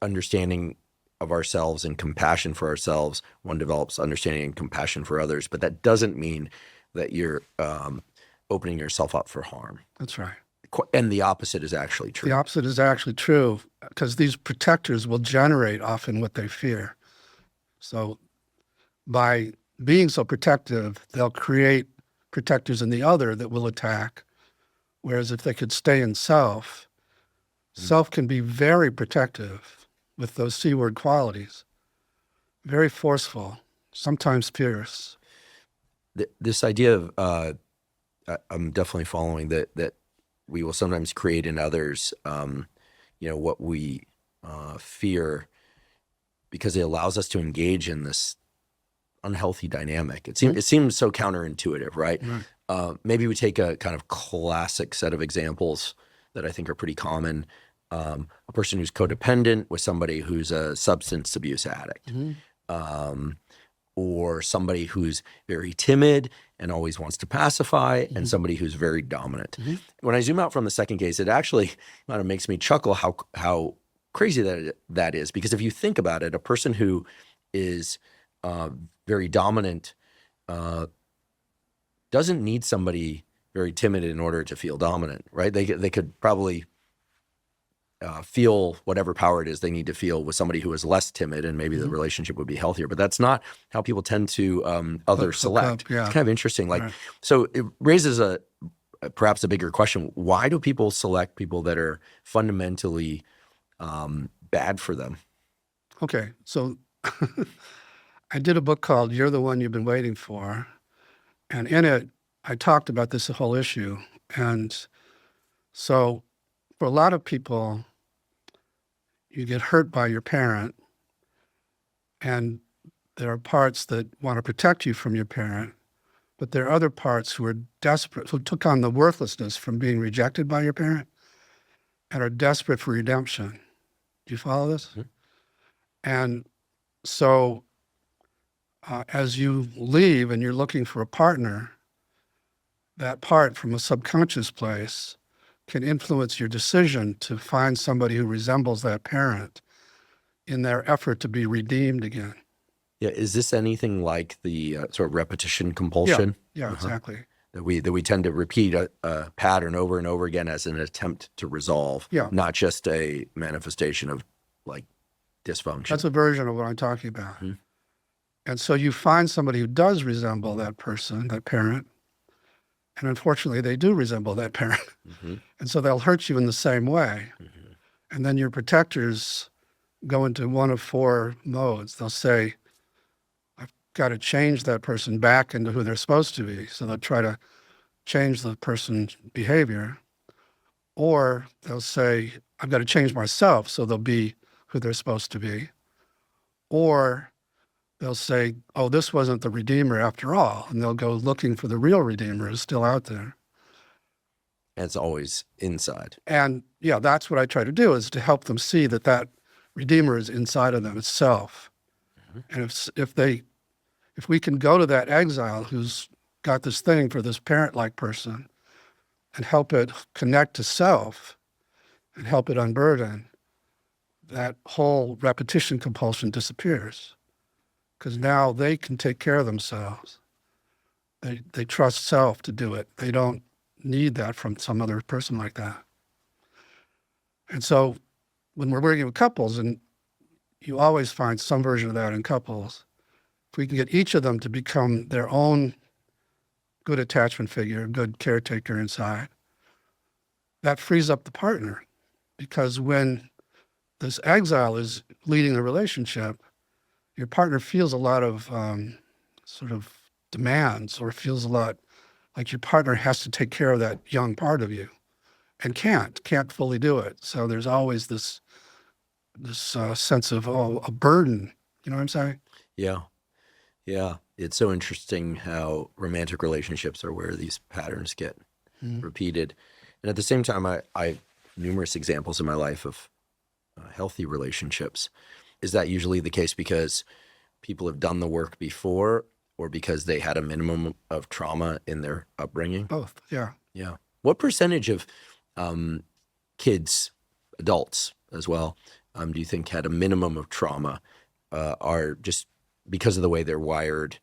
understanding of ourselves and compassion for ourselves, one develops understanding and compassion for others, but that doesn't mean that you're opening yourself up for harm. That's right. And the opposite is actually true. The opposite is actually true, because these protectors will generate often what they fear. So by being so protective, they'll create protectors in the other that will attack. Whereas if they could stay in self, self can be very protective with those C-word qualities. Very forceful, sometimes fierce. This idea of, I'm definitely following that we will sometimes create in others, what we fear, because it allows us to engage in this unhealthy dynamic. It seems so counterintuitive, right? Maybe we take a kind of classic set of examples that I think are pretty common. A person who's codependent with somebody who's a substance abuse addict. Or somebody who's very timid and always wants to pacify, and somebody who's very dominant. When I zoom out from the second case, it actually kind of makes me chuckle how crazy that is. Because if you think about it, a person who is very dominant doesn't need somebody very timid in order to feel dominant, right? They could probably feel whatever power it is they need to feel with somebody who is less timid, and maybe the relationship would be healthier. But that's not how people tend to other select. Yeah. It's kind of interesting. So it raises perhaps a bigger question. Why do people select people that are fundamentally bad for them? Okay, so I did a book called You're the One You've Been Waiting For. And in it, I talked about this whole issue. And so for a lot of people, you get hurt by your parent, and there are parts that want to protect you from your parent, but there are other parts who are desperate, who took on the worthlessness from being rejected by your parent and are desperate for redemption. Do you follow this? And so as you leave and you're looking for a partner, that part from a subconscious place can influence your decision to find somebody who resembles that parent in their effort to be redeemed again. Yeah, is this anything like the sort of repetition compulsion? Yeah, exactly. That we tend to repeat a pattern over and over again as an attempt to resolve, not just a manifestation of like dysfunction. That's a version of what I'm talking about. And so you find somebody who does resemble that person, that parent, and unfortunately they do resemble that parent. And so they'll hurt you in the same way. And then your protectors go into one of four modes. They'll say, I've got to change that person back into who they're supposed to be. So they'll try to change the person's behavior. Or they'll say, I've got to change myself so they'll be who they're supposed to be. Or they'll say, oh, this wasn't the Redeemer after all. And they'll go looking for the real Redeemer who's still out there. And it's always inside. And yeah, that's what I try to do, is to help them see that that Redeemer is inside of them itself. And if we can go to that exile who's got this thing for this parent-like person and help it connect to self and help it unburden, that whole repetition compulsion disappears. Because now they can take care of themselves. They trust self to do it. They don't need that from some other person like that. And so when we're working with couples, and you always find some version of that in couples, if we can get each of them to become their own good attachment figure, good caretaker inside, that frees up the partner. Because when this exile is leading the relationship, your partner feels a lot of sort of demands, or feels a lot like your partner has to take care of that young part of you and can't fully do it. So there's always this sense of, a burden. You know what I'm saying? Yeah. It's so interesting how romantic relationships are where these patterns get repeated. And at the same time, I have numerous examples in my life of healthy relationships. Is that usually the case because people have done the work before, or because they had a minimum of trauma in their upbringing? Both, yeah. Yeah. What percentage of kids, adults as well, do you think had a minimum of trauma, are just because of the way they're wired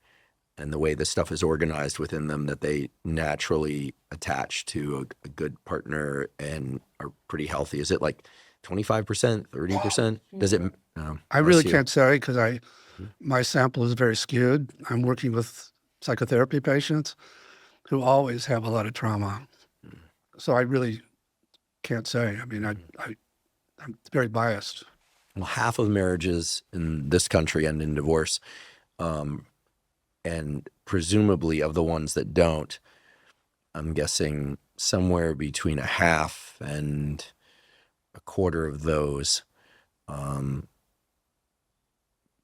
and the way the stuff is organized within them, that they naturally attach to a good partner and are pretty healthy? Is it like 25%, 30%? Does it? I really can't say, because my sample is very skewed. I'm working with psychotherapy patients who always have a lot of trauma. So I really can't say. I mean, I'm very biased. well, half of marriages in this country end in divorce. And presumably of the ones that don't, I'm guessing somewhere between a half and a quarter of those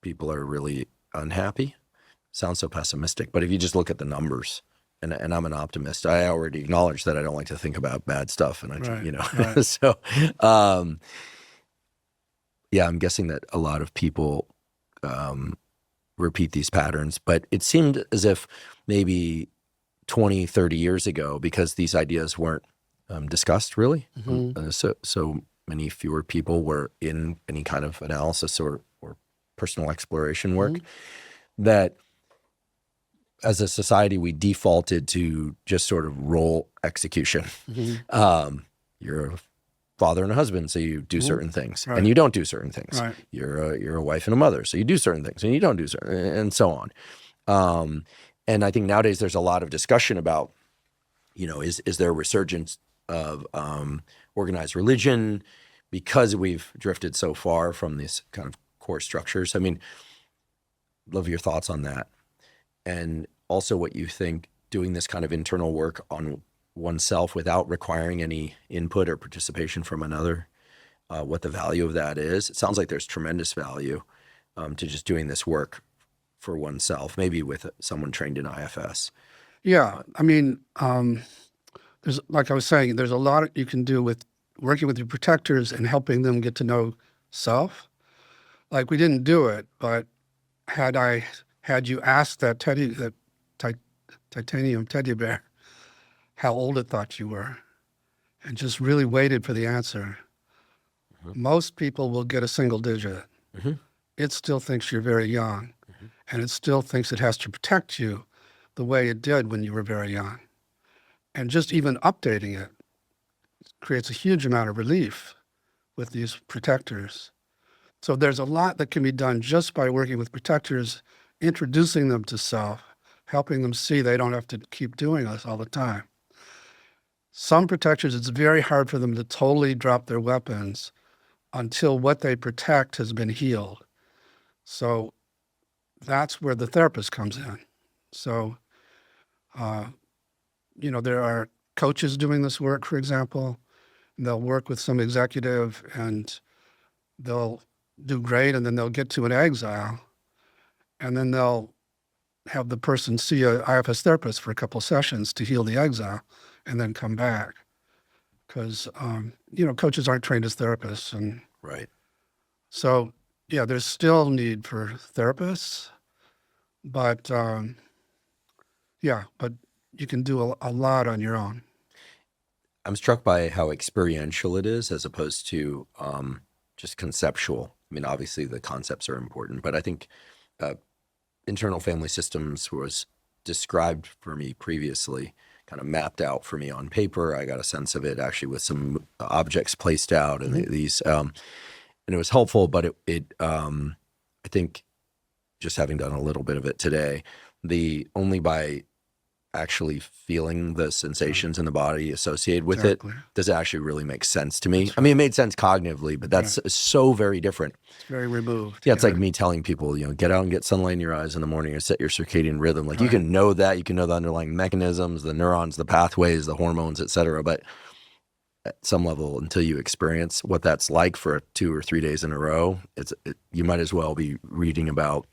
people are really unhappy. Sounds so pessimistic, but if you just look at the numbers, and I'm an optimist, I already acknowledge that I don't like to think about bad stuff, and Right. so yeah, I'm guessing that a lot of people repeat these patterns, but it seemed as if maybe 20, 30 years ago, because these ideas weren't discussed really, so many fewer people were in any kind of analysis or personal exploration work, that as a society we defaulted to just sort of role execution. You're a father and a husband, so you do certain things, and you don't do certain things. Right. You're a wife and a mother, so you do certain things, and you don't do certain, and so on. And I think nowadays there's a lot of discussion about, is there a resurgence of organized religion because we've drifted so far from these kind of core structures? I mean, love your thoughts on that, and also what you think doing this kind of internal work on oneself without requiring any input or participation from another, what the value of that is. It sounds like there's tremendous value to just doing this work for oneself, maybe with someone trained in IFS. Yeah, I mean, there's, like I was saying, there's a lot you can do with working with your protectors and helping them get to know self. Like, we didn't do it, but had you asked that titanium teddy bear how old it thought you were, and just really waited for the answer, most people will get a single digit. It still thinks you're very young, and it still thinks it has to protect you the way it did when you were very young. And just even updating it creates a huge amount of relief with these protectors. So there's a lot that can be done just by working with protectors, introducing them to self, helping them see they don't have to keep doing this all the time. Some protectors, it's very hard for them to totally drop their weapons until what they protect has been healed. So that's where the therapist comes in. So, there are coaches doing this work, for example. They'll work with some executive and they'll do great, and then they'll get to an exile, and then they'll have the person see an IFS therapist for a couple sessions to heal the exile and then come back. Because, coaches aren't trained as therapists. And Right. so, yeah, there's still need for therapists, but, but you can do a lot on your own. I'm struck by how experiential it is as opposed to just conceptual. I mean, obviously the concepts are important, but I think internal family systems was described for me previously, kind of mapped out for me on paper. I got a sense of it actually with some objects placed out and these, and it was helpful, but I think just having done a little bit of it today, only by actually feeling the sensations in the body associated with it does it actually really make sense to me. I mean, it made sense cognitively, but that's so very different. It's very removed. Yeah, it's like me telling people, get out and get sunlight in your eyes in the morning and set your circadian rhythm. Like you can know that, you can know the underlying mechanisms, the neurons, the pathways, the hormones, et cetera. But at some level, until you experience what that's like for 2 or 3 days in a row, you might as well be reading about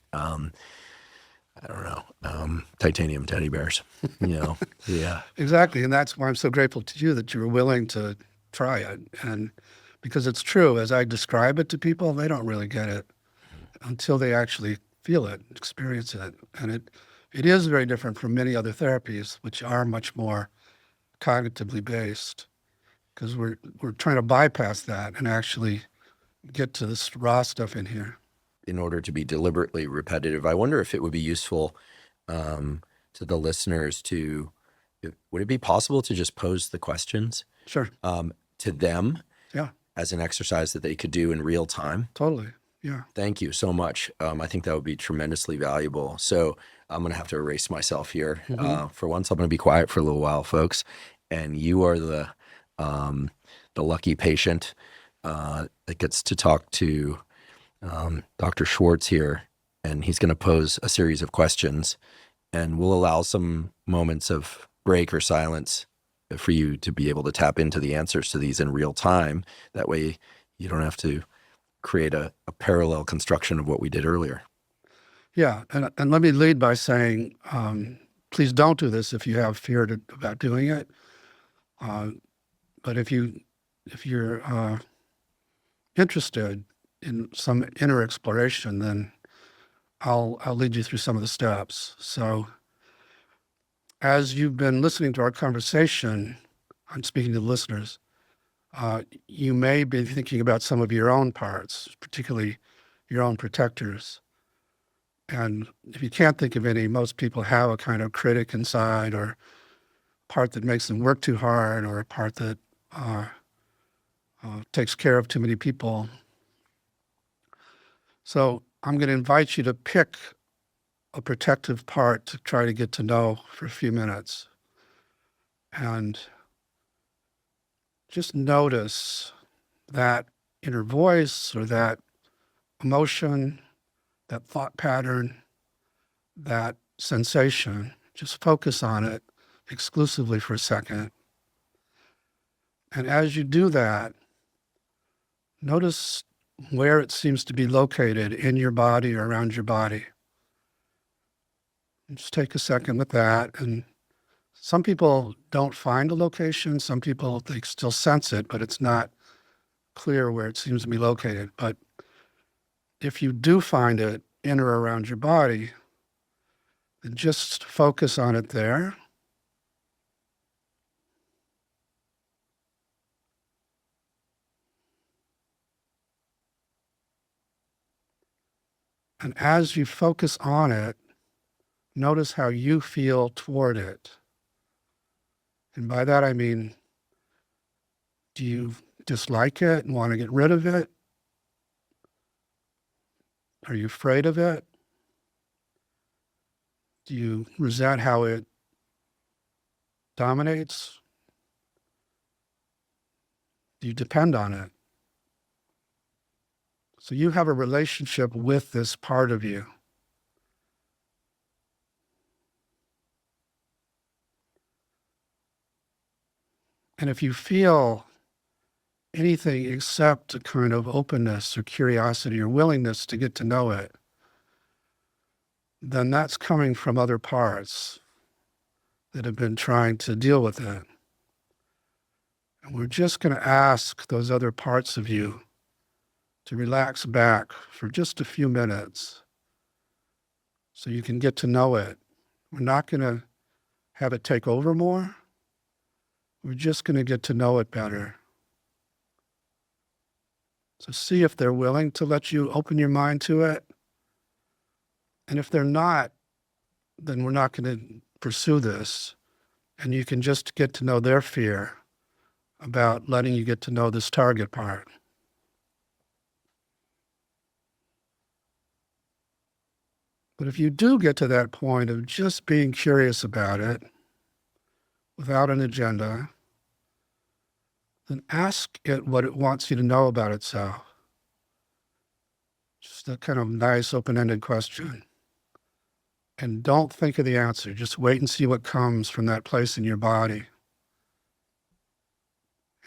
I don't know, titanium teddy bears, yeah. Exactly. And that's why I'm so grateful to you that you were willing to try it. And because it's true, as I describe it to people, they don't really get it until they actually feel it, experience it. And it is very different from many other therapies, which are much more cognitively based, because we're trying to bypass that and actually get to this raw stuff in here. In order to be deliberately repetitive, I wonder if it would be useful to the listeners would it be possible to just pose the questions Sure. To them Yeah. as an exercise that they could do in real time? Totally. Yeah. Thank you so much. I think that would be tremendously valuable. So I'm going to have to erase myself here. For once, I'm going to be quiet for a little while, folks. And you are the lucky patient that gets to talk to Dr. Schwartz here, and he's going to pose a series of questions, and we'll allow some moments of break or silence for you to be able to tap into the answers to these in real time. That way you don't have to create a parallel construction of what we did earlier. Yeah, and let me lead by saying, please don't do this if you have fear about doing it. But if you're interested in some inner exploration, then I'll lead you through some of the steps. So, as you've been listening to our conversation, I'm speaking to the listeners. You may be thinking about some of your own parts, particularly your own protectors. And if you can't think of any, most people have a kind of critic inside, or part that makes them work too hard, or a part that takes care of too many people. So I'm going to invite you to pick a protective part to try to get to know for a few minutes. And just notice that inner voice or that emotion, that thought pattern, that sensation. Just focus on it exclusively for a second. And as you do that, notice where it seems to be located in your body or around your body. And just take a second with that. And some people don't find a location. Some people, they still sense it, but it's not clear where it seems to be located. But if you do find it in or around your body, then just focus on it there. And as you focus on it, notice how you feel toward it. And by that I mean, do you dislike it and want to get rid of it? Are you afraid of it? Do you resent how it dominates? Do you depend on it? So you have a relationship with this part of you. And if you feel anything except a kind of openness or curiosity or willingness to get to know it, then that's coming from other parts that have been trying to deal with it. And we're just going to ask those other parts of you to relax back for just a few minutes so you can get to know it. We're not going to have it take over more. We're just going to get to know it better. So see if they're willing to let you open your mind to it. And if they're not, then we're not going to pursue this. And you can just get to know their fear about letting you get to know this target part. But if you do get to that point of just being curious about it, without an agenda, then ask it what it wants you to know about itself. Just a kind of nice, open-ended question. And don't think of the answer. Just wait and see what comes from that place in your body.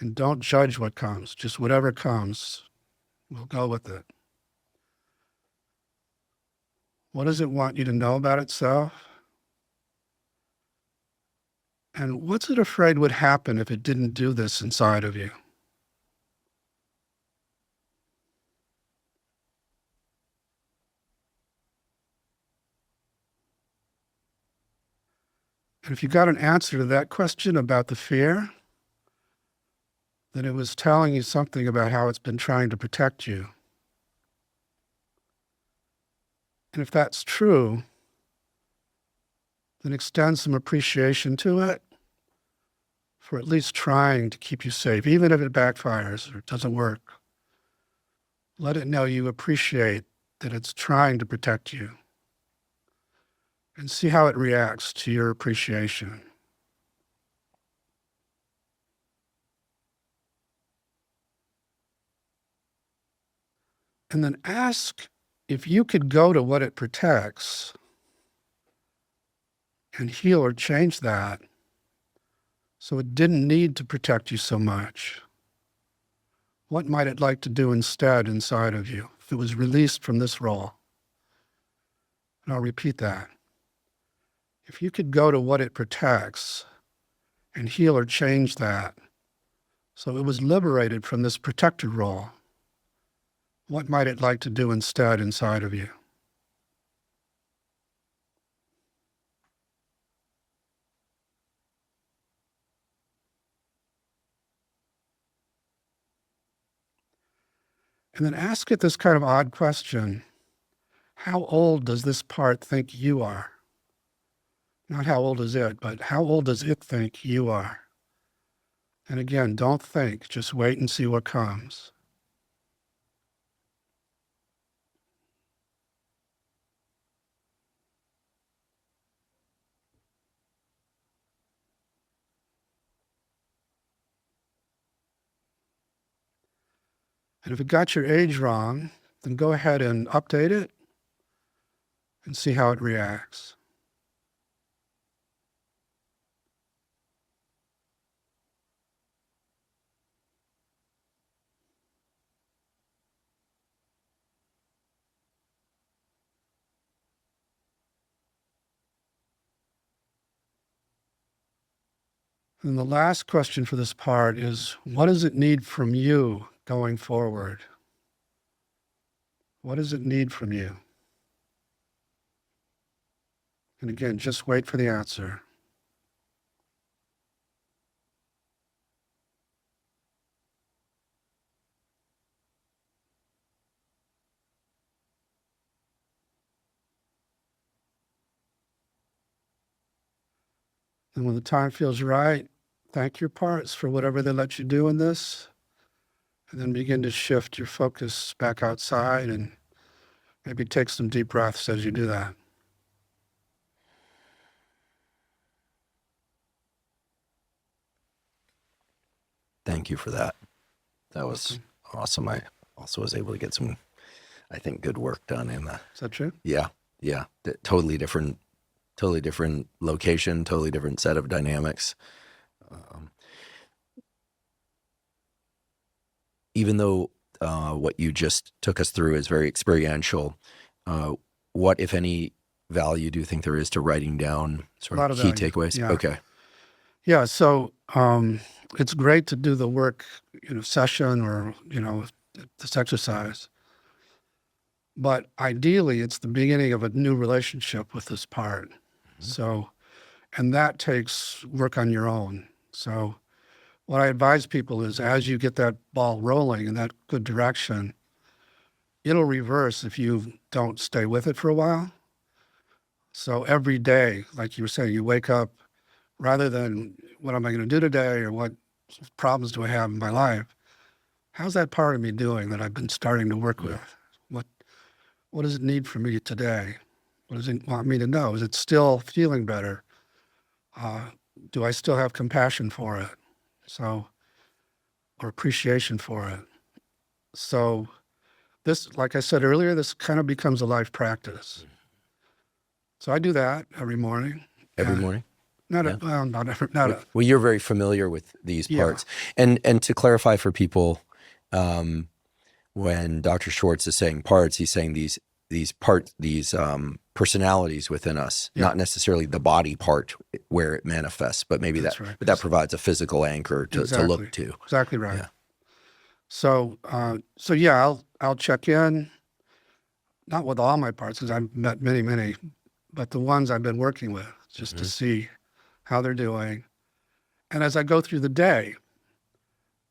And don't judge what comes. Just whatever comes, we'll go with it. What does it want you to know about itself? And what's it afraid would happen if it didn't do this inside of you? And if you got an answer to that question about the fear, then it was telling you something about how it's been trying to protect you. And if that's true, then extend some appreciation to it for at least trying to keep you safe, even if it backfires or doesn't work. Let it know you appreciate that it's trying to protect you, and see how it reacts to your appreciation. And then ask if you could go to what it protects and heal or change that so it didn't need to protect you so much. What might it like to do instead inside of you if it was released from this role? And I'll repeat that. If you could go to what it protects and heal or change that so it was liberated from this protector role, what might it like to do instead inside of you? And then ask it this kind of odd question. How old does this part think you are? Not how old is it, but how old does it think you are? And again, don't think, just wait and see what comes. And if it got your age wrong, then go ahead and update it and see how it reacts. And the last question for this part is, what does it need from you going forward? What does it need from you? And again, just wait for the answer. And when the time feels right, thank your parts for whatever they let you do in this. And then begin to shift your focus back outside and maybe take some deep breaths as you do that. Thank you for that. That was awesome. I also was able to get some, I think, good work done in that. Is that true? Yeah. Totally different location, totally different set of dynamics. Even though what you just took us through is very experiential, what, if any, value do you think there is to writing down sort of key takeaways? Yeah. Okay. Yeah. So it's great to do the work, session or, this exercise. But ideally, it's the beginning of a new relationship with this part. Mm-hmm. So, and that takes work on your own. So what I advise people is as you get that ball rolling in that good direction, it'll reverse if you don't stay with it for a while. So every day, like you were saying, you wake up, rather than what am I going to do today or what problems do I have in my life, how's that part of me doing that I've been starting to work with? What does it need from me today? What does it want me to know? Is it still feeling better? Do I still have compassion for it? So, or appreciation for it. So this, like I said earlier, this kind of becomes a life practice. So I do that every morning. Every morning? Well, you're very familiar with these parts. Yeah. And to clarify for people, when Dr. Schwartz is saying parts, he's saying these personalities within us, not necessarily the body part where it manifests, but maybe that provides a physical anchor to look to. Exactly right. Yeah. So I'll check in, not with all my parts, because I've met many, but the ones I've been working with, just to see how they're doing. And as I go through the day,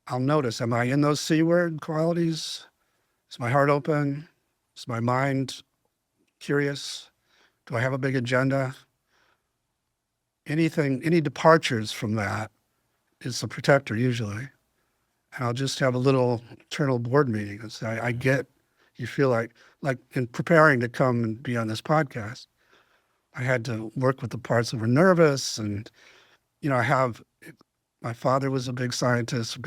I'll notice, am I in those C word qualities? Is my heart open? Is my mind curious? Do I have a big agenda? Any departures from that is a protector usually. And I'll just have a little internal board meeting and say, I get, you feel like in preparing to come and be on this podcast, I had to work with the parts that were nervous. And, my father was a big scientist,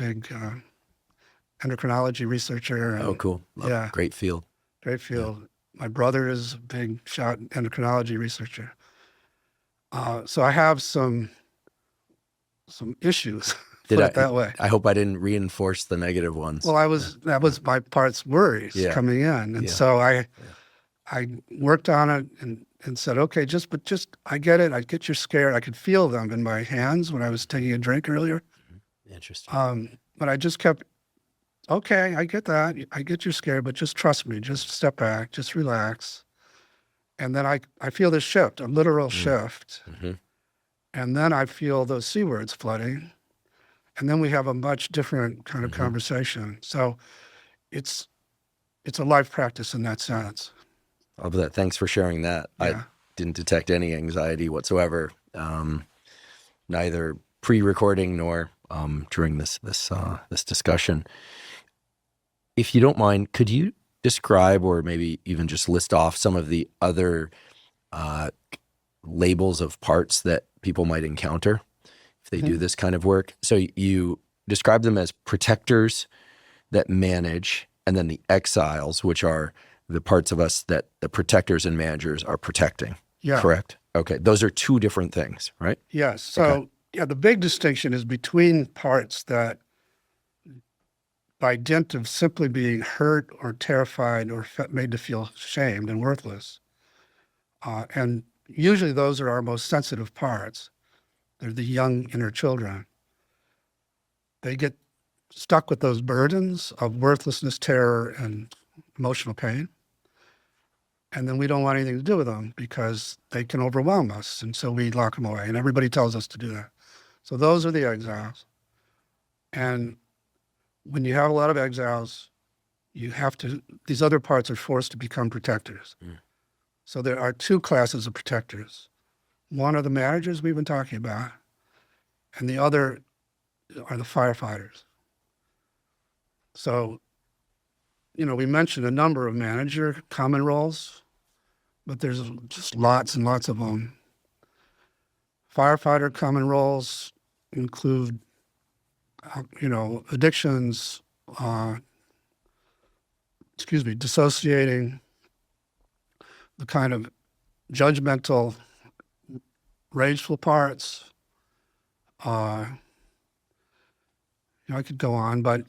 endocrinology researcher. And, Oh, cool. Yeah. Great field. Great field. My brother is a big shot endocrinology researcher. So I have some issues, put it that way. I hope I didn't reinforce the negative ones. Well, that was my part's worries coming in. And so I worked on it and said, okay, I get it. I get you're scared. I could feel them in my hands when I was taking a drink earlier. Interesting. But I just kept, okay, I get that. I get you're scared, but just trust me. Just step back. Just relax. And then I feel this shift, a literal shift. Mm-hmm. And then I feel those C words flooding. And then we have a much different kind of conversation. So it's a life practice in that sense. Love that. Thanks for sharing that. Yeah. I didn't detect any anxiety whatsoever, neither pre-recording nor during this discussion. If you don't mind, could you describe or maybe even just list off some of the other labels of parts that people might encounter if they do this kind of work? So you describe them as protectors that manage, and then the exiles, which are the parts of us that the protectors and managers are protecting. Yeah. Correct? Okay. Those are two different things, right? Yes. So, the big distinction is between parts that, by dint of simply being hurt or terrified or made to feel shamed and worthless, and usually those are our most sensitive parts. They're the young inner children. They get stuck with those burdens of worthlessness, terror, and emotional pain. And then we don't want anything to do with them because they can overwhelm us. And so we lock them away. And everybody tells us to do that. So those are the exiles. And when you have a lot of exiles, these other parts are forced to become protectors. So there are two classes of protectors. One are the managers we've been talking about, and the other are the firefighters. So, we mentioned a number of manager common roles, but there's just lots and lots of them. Firefighter common roles include, addictions, dissociating, the kind of judgmental, rageful parts. I could go on, but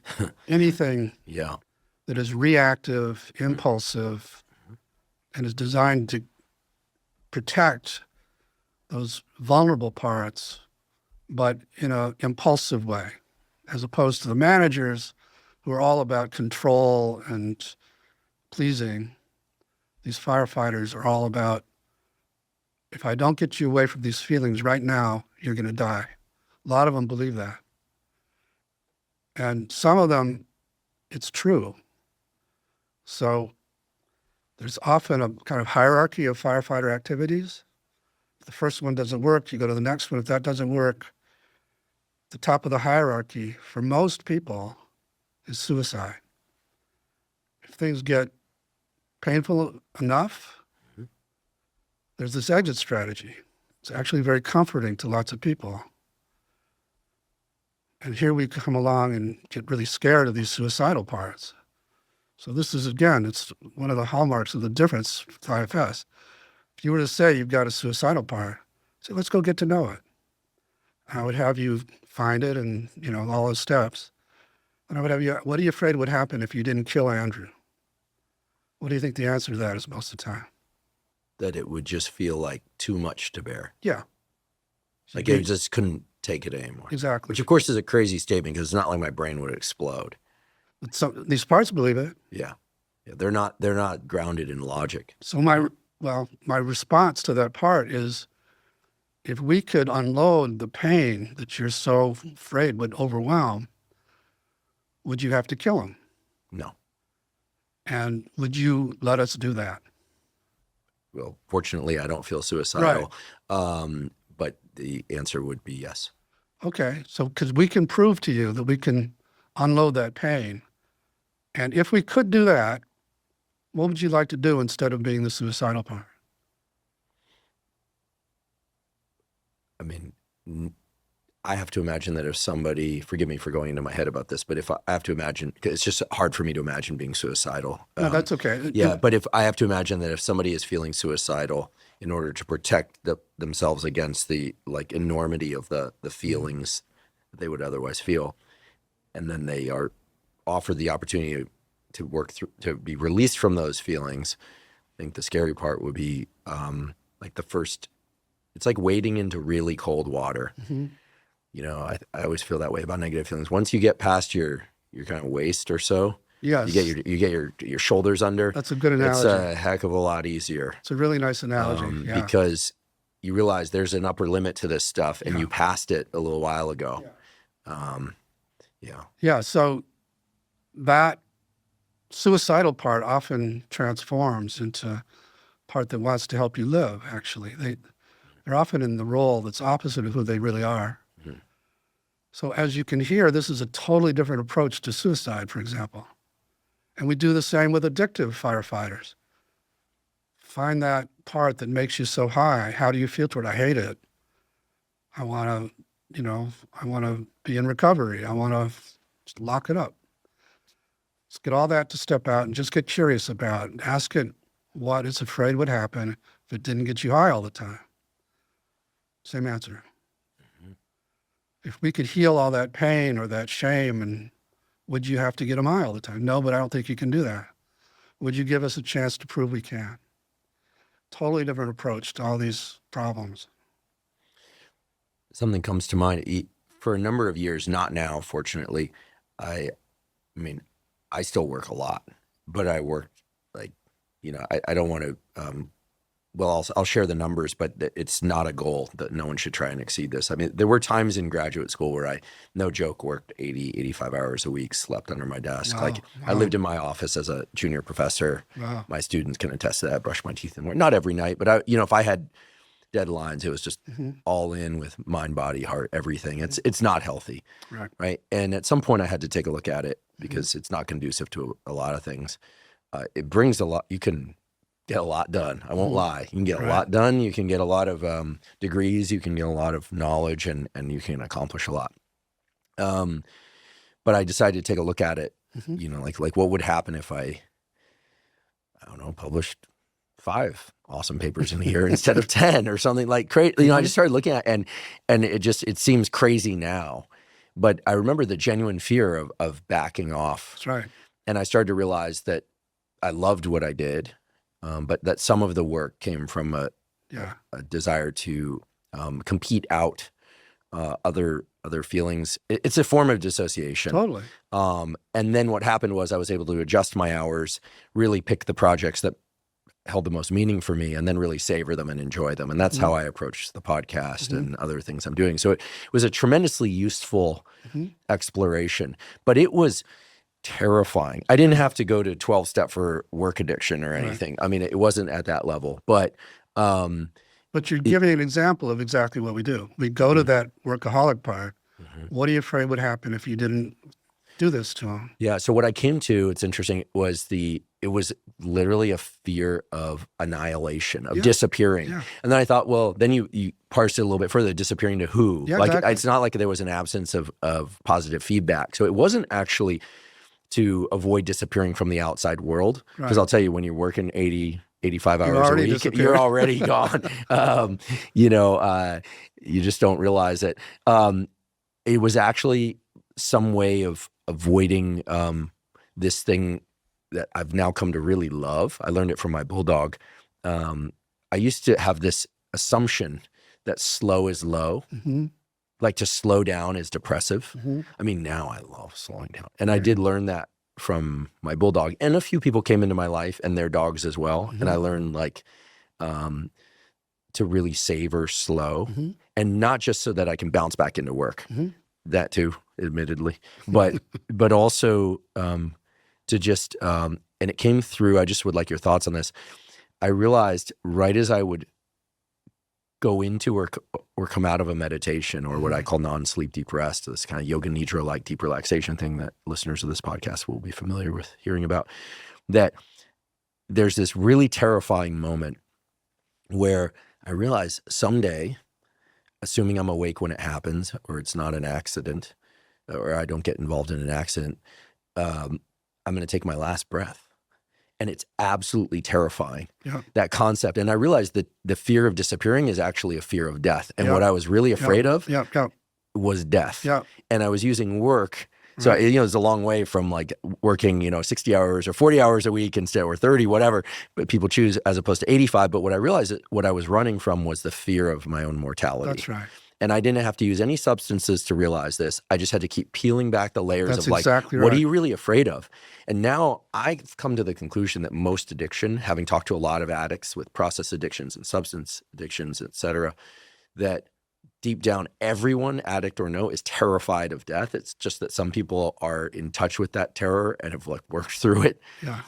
anything that is reactive, impulsive, and is designed to protect those vulnerable parts, but in an impulsive way, as opposed to the managers who are all about control and pleasing. These firefighters are all about, if I don't get you away from these feelings right now, you're going to die. A lot of them believe that. And some of them, it's true. So there's often a kind of hierarchy of firefighter activities. If the first one doesn't work, you go to the next one. If that doesn't work, the top of the hierarchy for most people is suicide. If things get painful enough, there's this exit strategy. It's actually very comforting to lots of people. And here we come along and get really scared of these suicidal parts. So this is, again, it's one of the hallmarks of the difference with IFS. If you were to say you've got a suicidal part, say, let's go get to know it. I would have you find it and, all those steps. And I would have you, what are you afraid would happen if you didn't kill Andrew? What do you think the answer to that is most of the time? That it would just feel like too much to bear. Yeah. Like I just couldn't take it anymore. Exactly. Which, of course, is a crazy statement because it's not like my brain would explode. But these parts believe it. Yeah. They're not grounded in logic. So my response to that part is, if we could unload the pain that you're so afraid would overwhelm, would you have to kill him? No. And would you let us do that? Well, fortunately, I don't feel suicidal. Right. But the answer would be yes. Okay. So, because we can prove to you that we can unload that pain. And if we could do that, what would you like to do instead of being the suicidal part? I mean, I have to imagine that if somebody, forgive me for going into my head about this, but if I have to imagine, 'cause it's just hard for me to imagine being suicidal. No, that's okay. Yeah, but if I have to imagine that if somebody is feeling suicidal in order to protect themselves against the like enormity of the feelings that they would otherwise feel, and then they are offered the opportunity to work through, to be released from those feelings, I think the scary part would be like the first, it's like wading into really cold water. Mm-hmm. You know, I always feel that way about negative feelings. Once you get past your kind of waist or so, Yes. you get your shoulders under. That's a good analogy. It's a heck of a lot easier. It's a really nice analogy. Yeah. Because you realize there's an upper limit to this stuff, and you passed it a little while ago. Yeah. So that suicidal part often transforms into part that wants to help you live. Actually, they're often in the role that's opposite of who they really are. Mm-hmm. So as you can hear, this is a totally different approach to suicide, for example. And we do the same with addictive firefighters. Find that part that makes you so high. How do you feel toward it? I hate it. I want to be in recovery. I want to just lock it up. Let's get all that to step out and just get curious about it. Ask it what it's afraid would happen if it didn't get you high all the time. Same answer. If we could heal all that pain or that shame, and would you have to get them high all the time? No, but I don't think you can do that. Would you give us a chance to prove we can? Totally different approach to all these problems. Something comes to mind. For a number of years, not now, fortunately, I mean, I still work a lot, but I work like, I don't want to, well, I'll share the numbers, but it's not a goal that no one should try and exceed this. I mean, there were times in graduate school where I, no joke, worked 80, 85 hours a week, slept under my desk. Wow, like wow. I lived in my office as a junior professor. Wow. My students can attest to that. Brush my teeth and work. Not every night, but if I had deadlines, it was just all in with mind, body, heart, everything. It's not healthy. Right. And at some point I had to take a look at it because it's not conducive to a lot of things. It brings a lot. You can get a lot done. I won't lie. You can get a lot done. You can get a lot of degrees. You can get a lot of knowledge, and you can accomplish a lot. But I decided to take a look at it. Like what would happen if I don't know, published 5 awesome papers in a year instead of 10 or something like crazy. I just started looking at it, and it seems crazy now, but I remember the genuine fear of backing off. That's right. And I started to realize that I loved what I did. But that some of the work came from a desire to compete out other feelings. It's a form of dissociation. Totally. And then what happened was I was able to adjust my hours, really pick the projects that held the most meaning for me, and then really savor them and enjoy them. And that's how I approach the podcast and other things I'm doing. So it was a tremendously useful exploration, but it was terrifying. I didn't have to go to 12-step for work addiction or anything. I mean, it wasn't at that level, but you're giving an example of exactly what we do. We go to that workaholic part. What are you afraid would happen if you didn't do this to them? Yeah. So what I came to, it's interesting, it was literally a fear of annihilation, of disappearing. Yeah. And then I thought, well, then you parsed it a little bit further, disappearing to who? Yeah, like exactly. It's not like there was an absence of positive feedback. So it wasn't actually to avoid disappearing from the outside world. Because I'll tell you, when you're working 80, 85 hours a week, you're already gone. You just don't realize it. It was actually some way of avoiding this thing that I've now come to really love. I learned it from my bulldog. I used to have this assumption that slow is low. Like to slow down is depressive. I mean, now I love slowing down. And I did learn that from my bulldog. And a few people came into my life and their dogs as well. And I learned to really savor slow, and not just so that I can bounce back into work. That too, admittedly. But also to just, and it came through, I just would like your thoughts on this. I realized right as I would go into or come out of a meditation, or what I call non-sleep deep rest, this kind of yoga nidra-like deep relaxation thing that listeners of this podcast will be familiar with hearing about, that there's this really terrifying moment where I realize someday assuming I'm awake when it happens, or it's not an accident, or I don't get involved in an accident, I'm going to take my last breath. And it's absolutely terrifying, that concept. And I realized that the fear of disappearing is actually a fear of death. And what I was really afraid of was death. And I was using work. So, it's a long way from like working, 60 hours or 40 hours a week instead, or 30, whatever, but people choose, as opposed to 85. But what I realized that what I was running from was the fear of my own mortality. That's right. And I didn't have to use any substances to realize this. I just had to keep peeling back the layers of like, exactly what are you really afraid of? And now I've come to the conclusion that most addiction, having talked to a lot of addicts with process addictions and substance addictions, et cetera, that deep down, everyone, addict or no, is terrified of death. It's just that some people are in touch with that terror and have like worked through it. Yeah.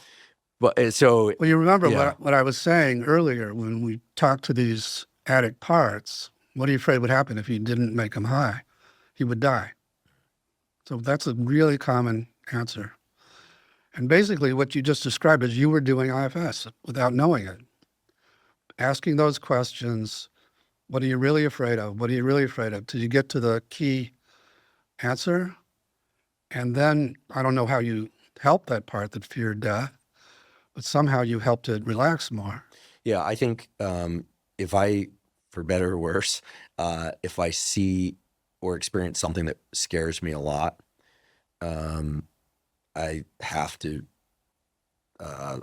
But so, well, you remember what I was saying earlier when we talked to these addict parts. What are you afraid would happen if you didn't make him high? He would die. So that's a really common answer. And basically what you just described is you were doing IFS without knowing it. Asking those questions, what are you really afraid of? What are you really afraid of? Till you get to the key answer. And then I don't know how you help that part that feared death, but somehow you helped it relax more. Yeah, I think if I, for better or worse, if I see or experience something that scares me a lot, I have to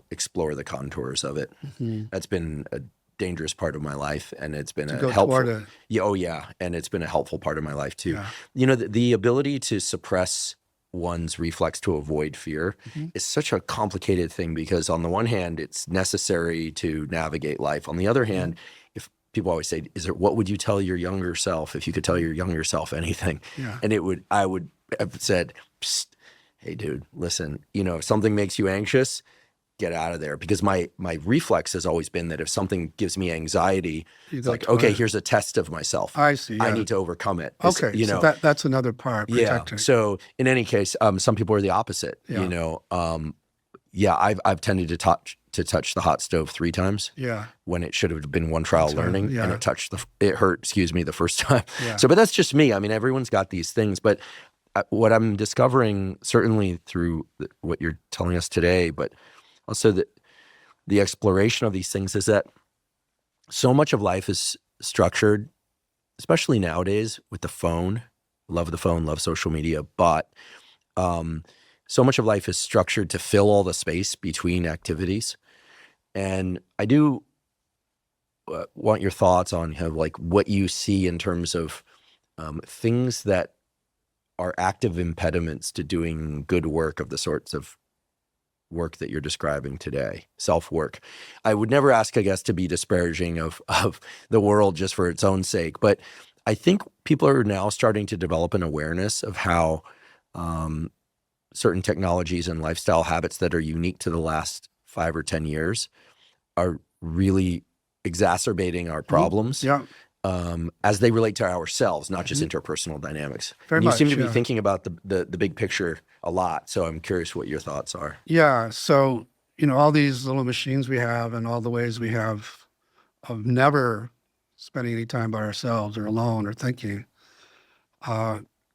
explore the contours of it. That's been a dangerous part of my life, and it's been a helpful. And it's been a helpful part of my life too. The ability to suppress one's reflex to avoid fear is such a complicated thing, because on the one hand, it's necessary to navigate life. On the other hand, people always say, what would you tell your younger self if you could tell your younger self anything? And I would have said, psst, hey dude, listen, if something makes you anxious, get out of there. Because my reflex has always been that if something gives me anxiety, it's like, okay, here's a test of myself. I see. Yeah. I need to overcome it. Okay, so that's another part, protecting. So in any case, some people are the opposite. I've tended to touch the hot stove 3 times. When it should have been one trial learning, and it hurt the first time. But that's just me. I mean, everyone's got these things. But what I'm discovering, certainly through what you're telling us today, but also the exploration of these things, is that so much of life is structured, especially nowadays with the phone. Love the phone, love social media, but so much of life is structured to fill all the space between activities. And I do want your thoughts on like what you see in terms of things that are active impediments to doing good work of the sorts of work that you're describing today, self-work. I would never ask a guest to be disparaging of the world just for its own sake, but I think people are now starting to develop an awareness of how certain technologies and lifestyle habits that are unique to the last 5 or 10 years are really exacerbating our problems as they relate to ourselves, not just interpersonal dynamics. You seem to be thinking about the big picture a lot, so I'm curious what your thoughts are. Yeah, so, all these little machines we have and all the ways we have of never spending any time by ourselves or alone or thinking,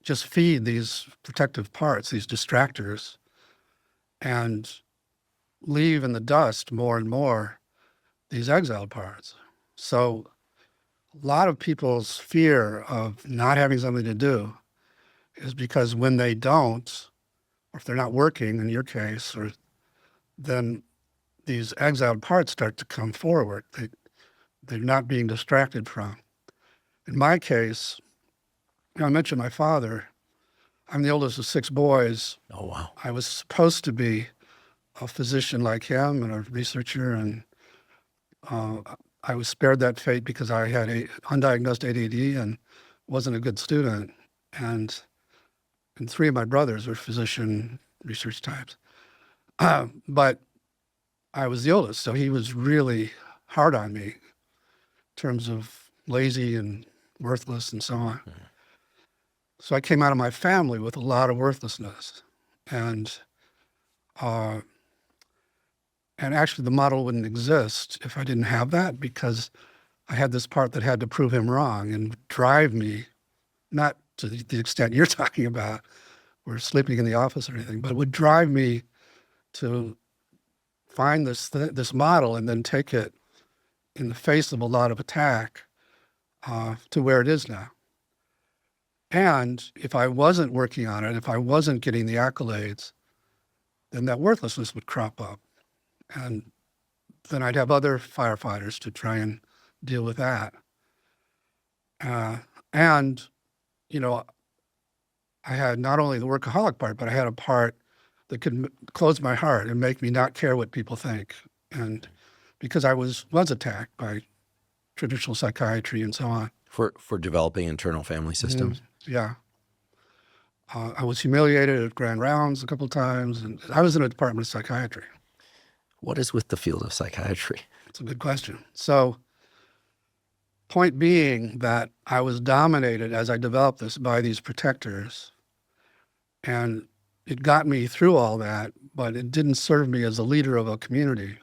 just feed these protective parts, these distractors, and leave in the dust more and more these exiled parts. So a lot of people's fear of not having something to do is because when they don't, or if they're not working in your case, or then these exiled parts start to come forward. They're not being distracted from. In my case, I mentioned my father. I'm the oldest of 6 boys. Oh, wow. I was supposed to be a physician like him and a researcher, and I was spared that fate because I had undiagnosed ADD and wasn't a good student. And 3 of my brothers were physician research types. But I was the oldest, so he was really hard on me in terms of lazy and worthless and so on. So I came out of my family with a lot of worthlessness. And actually the model wouldn't exist if I didn't have that, because I had this part that had to prove him wrong and drive me, not to the extent you're talking about, or sleeping in the office or anything, but it would drive me to find this model and then take it in the face of a lot of attack to where it is now. And if I wasn't working on it, if I wasn't getting the accolades, then that worthlessness would crop up. And then I'd have other firefighters to try and deal with that. And, you know, I had not only the workaholic part, but I had a part that could close my heart and make me not care what people think. And because I was attacked by traditional psychiatry and so on. For developing internal family systems? Yeah. I was humiliated at grand rounds a couple of times, and I was in a department of psychiatry. What is with the field of psychiatry? It's a good question. So, point being that I was dominated as I developed this by these protectors, and it got me through all that, but it didn't serve me as a leader of a community.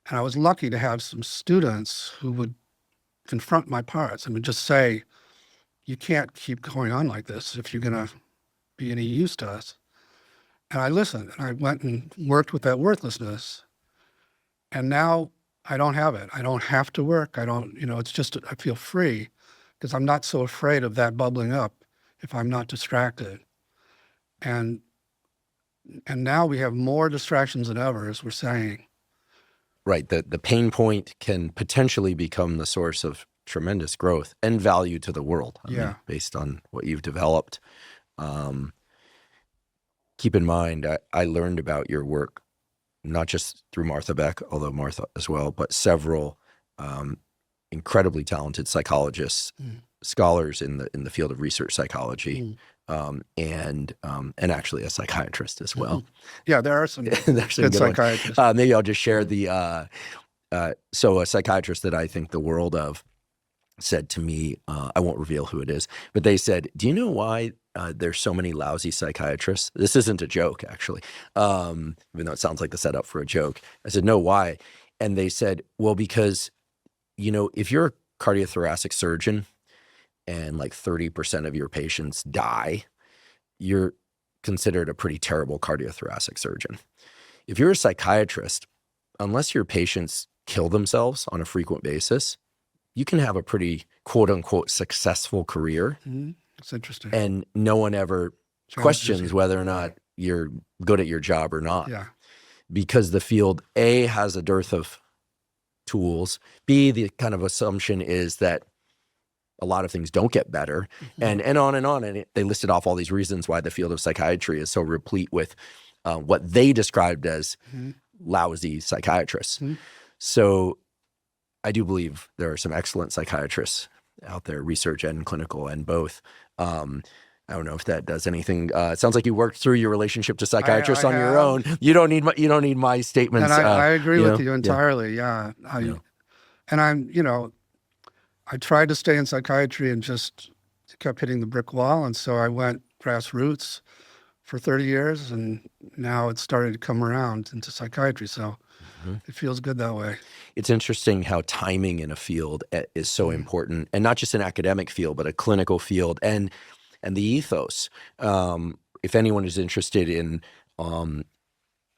And I was lucky to have some students who would confront my parts and would just say, you can't keep going on like this if you're going to be any use to us. And I listened, and I went and worked with that worthlessness. And now I don't have it. I don't have to work. I don't, it's just, I feel free because I'm not so afraid of that bubbling up if I'm not distracted. And now we have more distractions than ever, as we're saying. Right. The pain point can potentially become the source of tremendous growth and value to the world. I mean, based on what you've developed. Keep in mind, I learned about your work, not just through Martha Beck, although Martha as well, but several incredibly talented psychologists, scholars in the field of research psychology, and actually a psychiatrist as well. Yeah, there are some good psychiatrists. Maybe I'll just share the so a psychiatrist that I think the world of said to me, I won't reveal who it is, but they said, do you know why there's so many lousy psychiatrists? This isn't a joke, actually, even though it sounds like the setup for a joke. I said, no, why? And they said, well, because, if you're a cardiothoracic surgeon and like 30% of your patients die, you're considered a pretty terrible cardiothoracic surgeon. If you're a psychiatrist, unless your patients kill themselves on a frequent basis, you can have a pretty quote unquote successful career. That's interesting. And no one ever questions whether or not you're good at your job or not. Yeah. Because the field, A, has a dearth of tools. B, the kind of assumption is that a lot of things don't get better, and on and on. And they listed off all these reasons why the field of psychiatry is so replete with what they described as lousy psychiatrists. So I do believe there are some excellent psychiatrists out there, research and clinical and both. I don't know if that does anything. It sounds like you worked through your relationship to psychiatrists on your own. You don't need my statements. And I agree with you entirely. Yeah. And I tried to stay in psychiatry and just kept hitting the brick wall. And so I went grassroots for 30 years, and now it's started to come around into psychiatry. So it feels good that way. It's interesting how timing in a field is so important, and not just an academic field, but a clinical field, and the ethos. If anyone is interested in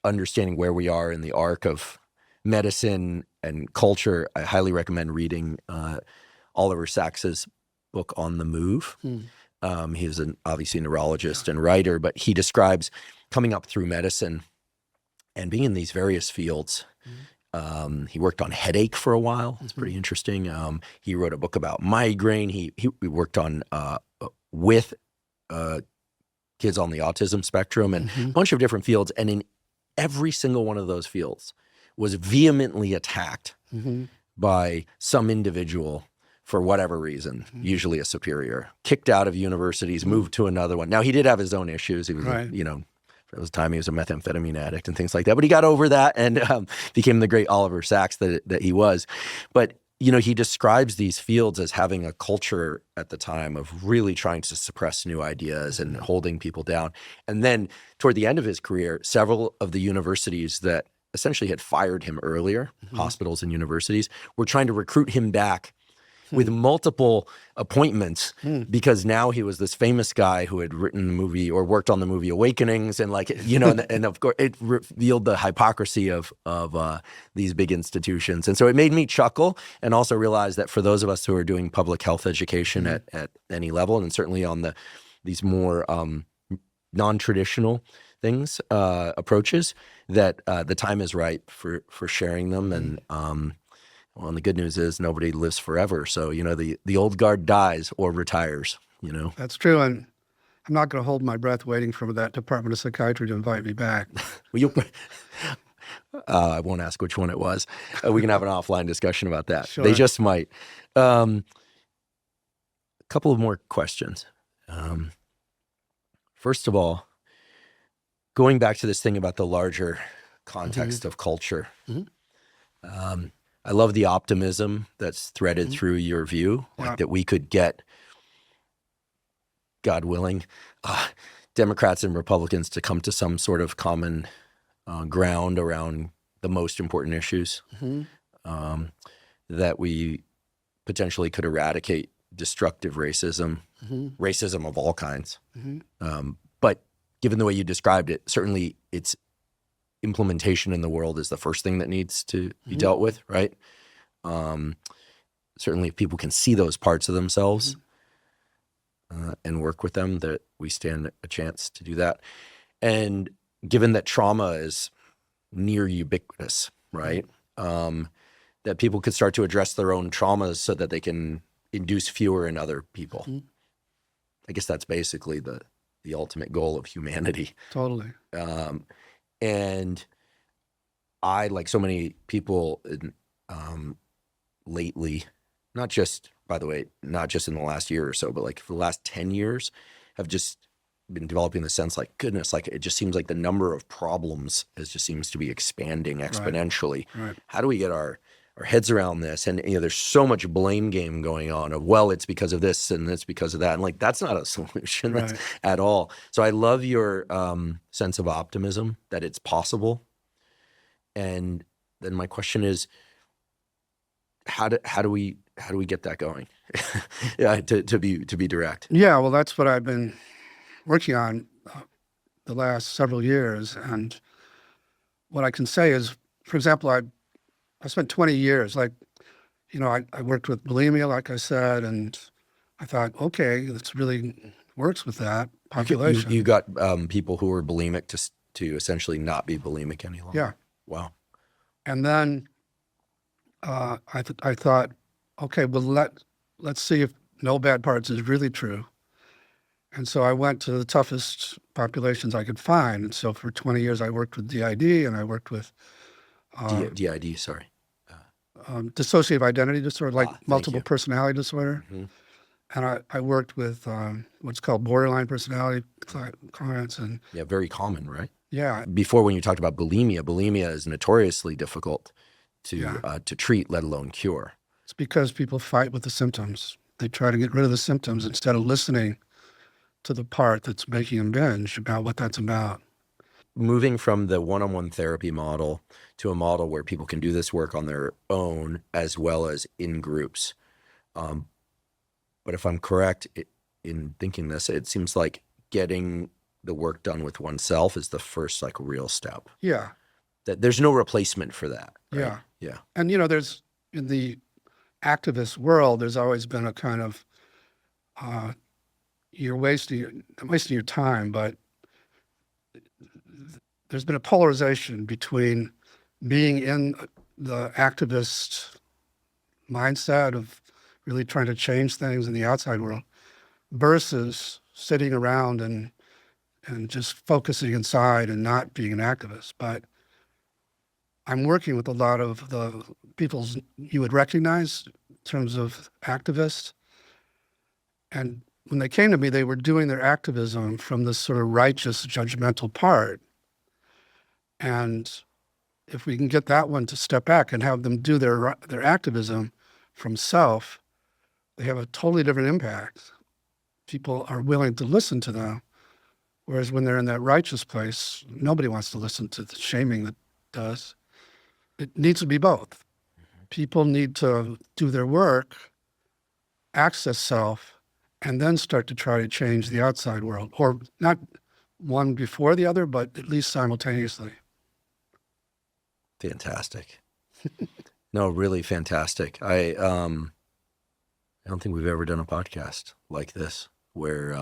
understanding where we are in the arc of medicine and culture, I highly recommend reading Oliver Sacks's book On the Move. He's obviously a neurologist and writer, but he describes coming up through medicine and being in these various fields. He worked on headache for a while. It's pretty interesting. He wrote a book about migraine. He worked on with kids on the autism spectrum and a bunch of different fields. And in every single one of those fields was vehemently attacked by some individual for whatever reason, usually a superior, kicked out of universities, moved to another one. Now, he did have his own issues. He was, for his time, he was a methamphetamine addict and things like that. But he got over that and became the great Oliver Sacks that he was. But, he describes these fields as having a culture at the time of really trying to suppress new ideas and holding people down. And then toward the end of his career, several of the universities that essentially had fired him earlier, hospitals and universities, were trying to recruit him back with multiple appointments because now he was this famous guy who had written the movie or worked on the movie Awakenings, and like, you know, and of course it revealed the hypocrisy of these big institutions. And so it made me chuckle and also realize that for those of us who are doing public health education at any level, and certainly on these more non-traditional things, approaches, that the time is right for sharing them. And well, and the good news is nobody lives forever. So, you know, the old guard dies or retires, you know. That's true. And I'm not going to hold my breath waiting for that Department of Psychiatry to invite me back. Well, I won't ask which one it was. We can have an offline discussion about that. Sure. They just might. A couple of more questions. First of all, going back to this thing about the larger context of culture, I love the optimism that's threaded through your view, like that we could get, God willing, Democrats and Republicans to come to some sort of common ground around the most important issues, that we potentially could eradicate destructive racism, racism of all kinds. But given the way you described it, certainly its implementation in the world is the first thing that needs to be dealt with, right? Certainly if people can see those parts of themselves and work with them, that we stand a chance to do that. And given that trauma is near ubiquitous, right? That people could start to address their own traumas so that they can induce fewer in other people. I guess that's basically the ultimate goal of humanity. Totally. And I, like so many people lately, not just, by the way, not just in the last year or so, but like for the last 10 years, have just been developing the sense like, goodness, like it just seems like the number of problems just seems to be expanding exponentially. Right. How do we get our heads around this? And, you know, there's so much blame game going on of, well, it's because of this and it's because of that. And like, that's not a solution at all. So I love your sense of optimism that it's possible. And then my question is, how do we get that going? to be direct. Yeah, well, that's what I've been working on the last several years. And what I can say is, for example, I spent 20 years, like, you know, I worked with bulimia, like I said, and I thought, okay, this really works with that population. You got people who were bulimic to essentially not be bulimic any longer. Yeah. Wow. And then I thought, okay, well, let's see if no bad parts is really true. And so I went to the toughest populations I could find. And so for 20 years, I worked with DID and I worked with DID, sorry. Dissociative identity disorder, like multiple personality disorder. And I worked with what's called borderline personality clients. And yeah, very common, right? Yeah. Before, when you talked about bulimia is notoriously difficult to treat, let alone cure. It's because people fight with the symptoms. They try to get rid of the symptoms instead of listening to the part that's making them binge about what that's about. Moving from the one-on-one therapy model to a model where people can do this work on their own as well as in groups. But if I'm correct in thinking this, it seems like getting the work done with oneself is the first like real step. Yeah. That there's no replacement for that. Right? Yeah. Yeah. And, you know, there's, in the activist world, there's always been a kind of, you're wasting your time, but there's been a polarization between being in the activist mindset of really trying to change things in the outside world versus sitting around and just focusing inside and not being an activist. But I'm working with a lot of the people you would recognize in terms of activists. And when they came to me, they were doing their activism from this sort of righteous, judgmental part. And if we can get that one to step back and have them do their activism from self, they have a totally different impact. People are willing to listen to them. Whereas when they're in that righteous place, nobody wants to listen to the shaming that does. it needs to be both. People need to do their work, access self, and then start to try to change the outside world, or not one before the other, but at least simultaneously. Fantastic. No, really fantastic. I don't think we've ever done a podcast like this where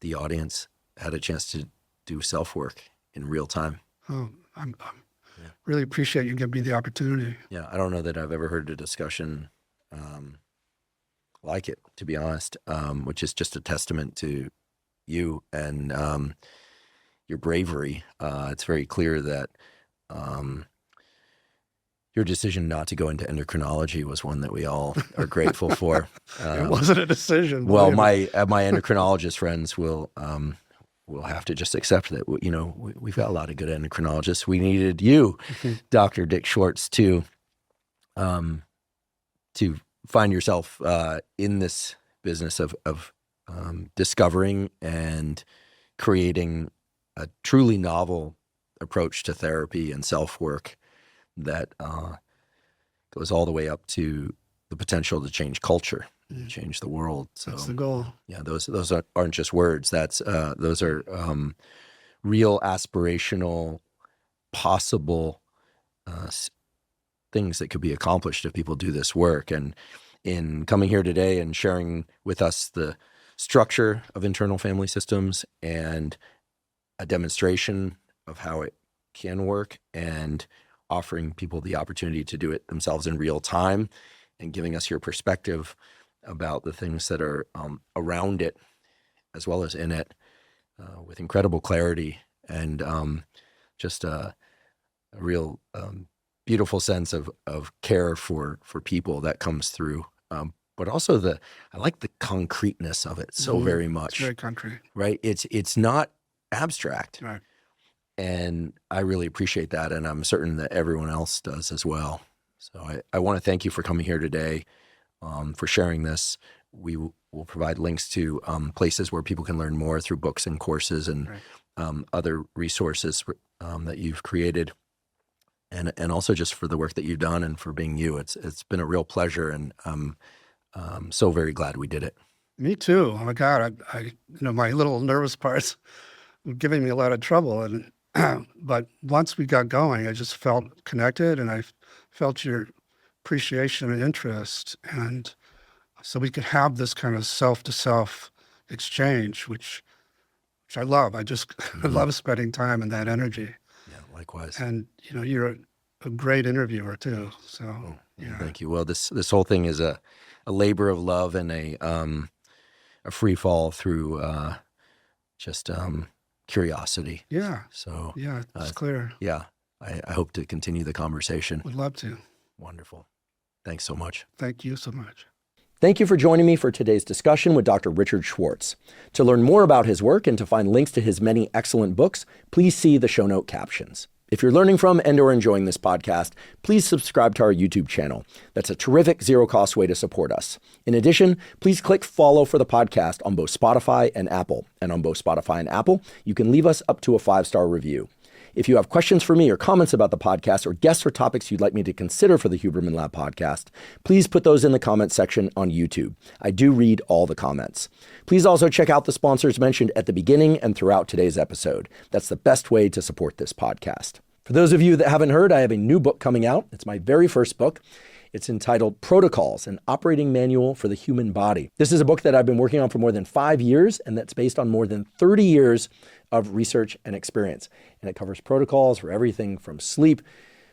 the audience had a chance to do self-work in real time. Oh, I'm really appreciate you giving me the opportunity. Yeah, I don't know that I've ever heard a discussion like it, to be honest, which is just a testament to you and your bravery. It's very clear that your decision not to go into endocrinology was one that we all are grateful for. It wasn't a decision. Well, my endocrinologist friends will have to just accept that. You know, we've got a lot of good endocrinologists. We needed you, Dr. Dick Schwartz, to find yourself in this business of discovering and creating a truly novel approach to therapy and self-work that goes all the way up to the potential to change culture, change the world. So that's the goal. Yeah, those aren't just words. Those are real aspirational, possible things that could be accomplished if people do this work. And in coming here today and sharing with us the structure of internal family systems and a demonstration of how it can work, and offering people the opportunity to do it themselves in real time, and giving us your perspective about the things that are around it as well as in it, with incredible clarity and just a real beautiful sense of care for people that comes through. But also I like the concreteness of it so very much. It's very concrete. Right? It's not abstract. Right. And I really appreciate that, and I'm certain that everyone else does as well. So I want to thank you for coming here today, for sharing this. We will provide links to places where people can learn more through books and courses and other resources that you've created, and also just for the work that you've done and for being you. It's been a real pleasure, and I'm so very glad we did it. Me too. Oh my God, I my little nervous parts were giving me a lot of trouble, and but once we got going, I just felt connected, and I felt your appreciation and interest, and so we could have this kind of self-to-self exchange, which I love. I just I love spending time in that energy. Yeah, likewise. And you're a great interviewer too. So thank you. Well, this whole thing is a labor of love and a free fall through just curiosity. Yeah. So yeah, it's clear. Yeah, I hope to continue the conversation. Would love to. Wonderful. Thanks so much. Thank you so much. Thank you for joining me for today's discussion with Dr. Richard Schwartz. To learn more about his work and to find links to his many excellent books, please see the show note captions. If you're learning from and or enjoying this podcast, please subscribe to our YouTube channel. That's a terrific zero-cost way to support us. In addition, please click follow for the podcast on both Spotify and Apple. And on both Spotify and Apple, you can leave us up to a 5-star review. If you have questions for me or comments about the podcast or guests or topics you'd like me to consider for the Huberman Lab podcast, please put those in the comments section on YouTube. I do read all the comments. Please also check out the sponsors mentioned at the beginning and throughout today's episode. That's the best way to support this podcast. For those of you that haven't heard, I have a new book coming out. It's my very first book. It's entitled Protocols, an Operating Manual for the Human Body. This is a book that I've been working on for more than 5 years, and that's based on more than 30 years of research and experience. And it covers protocols for everything from sleep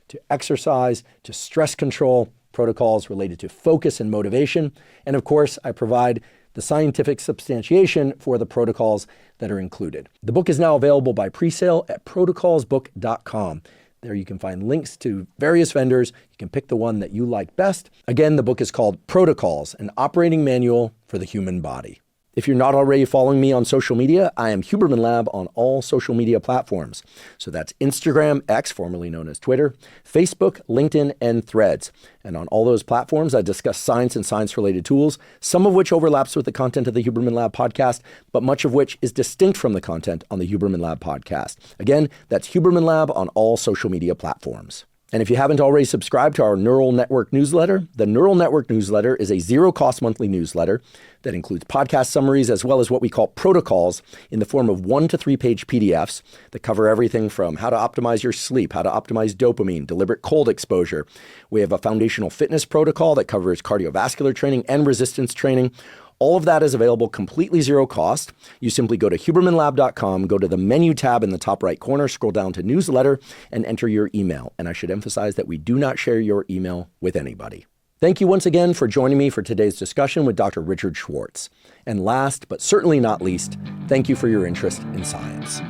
to exercise to stress control, protocols related to focus and motivation. And of course, I provide the scientific substantiation for the protocols that are included. The book is now available by pre-sale at protocolsbook.com. There you can find links to various vendors. You can pick the one that you like best. Again, the book is called Protocols, an Operating Manual for the Human Body. If you're not already following me on social media, I am Huberman Lab on all social media platforms. So that's Instagram, X, formerly known as Twitter, Facebook, LinkedIn, and Threads. And on all those platforms, I discuss science and science-related tools, some of which overlaps with the content of the Huberman Lab podcast, but much of which is distinct from the content on the Huberman Lab podcast. Again, that's Huberman Lab on all social media platforms. And if you haven't already subscribed to our Neural Network newsletter, the Neural Network newsletter is a zero-cost monthly newsletter that includes podcast summaries as well as what we call protocols in the form of 1 to 3 page PDFs that cover everything from how to optimize your sleep, how to optimize dopamine, deliberate cold exposure. We have a foundational fitness protocol that covers cardiovascular training and resistance training. All of that is available completely zero cost. You simply go to hubermanlab.com, go to the menu tab in the top right corner, scroll down to newsletter, and enter your email. And I should emphasize that we do not share your email with anybody. Thank you once again for joining me for today's discussion with Dr. Richard Schwartz. And last, but certainly not least, thank you for your interest in science.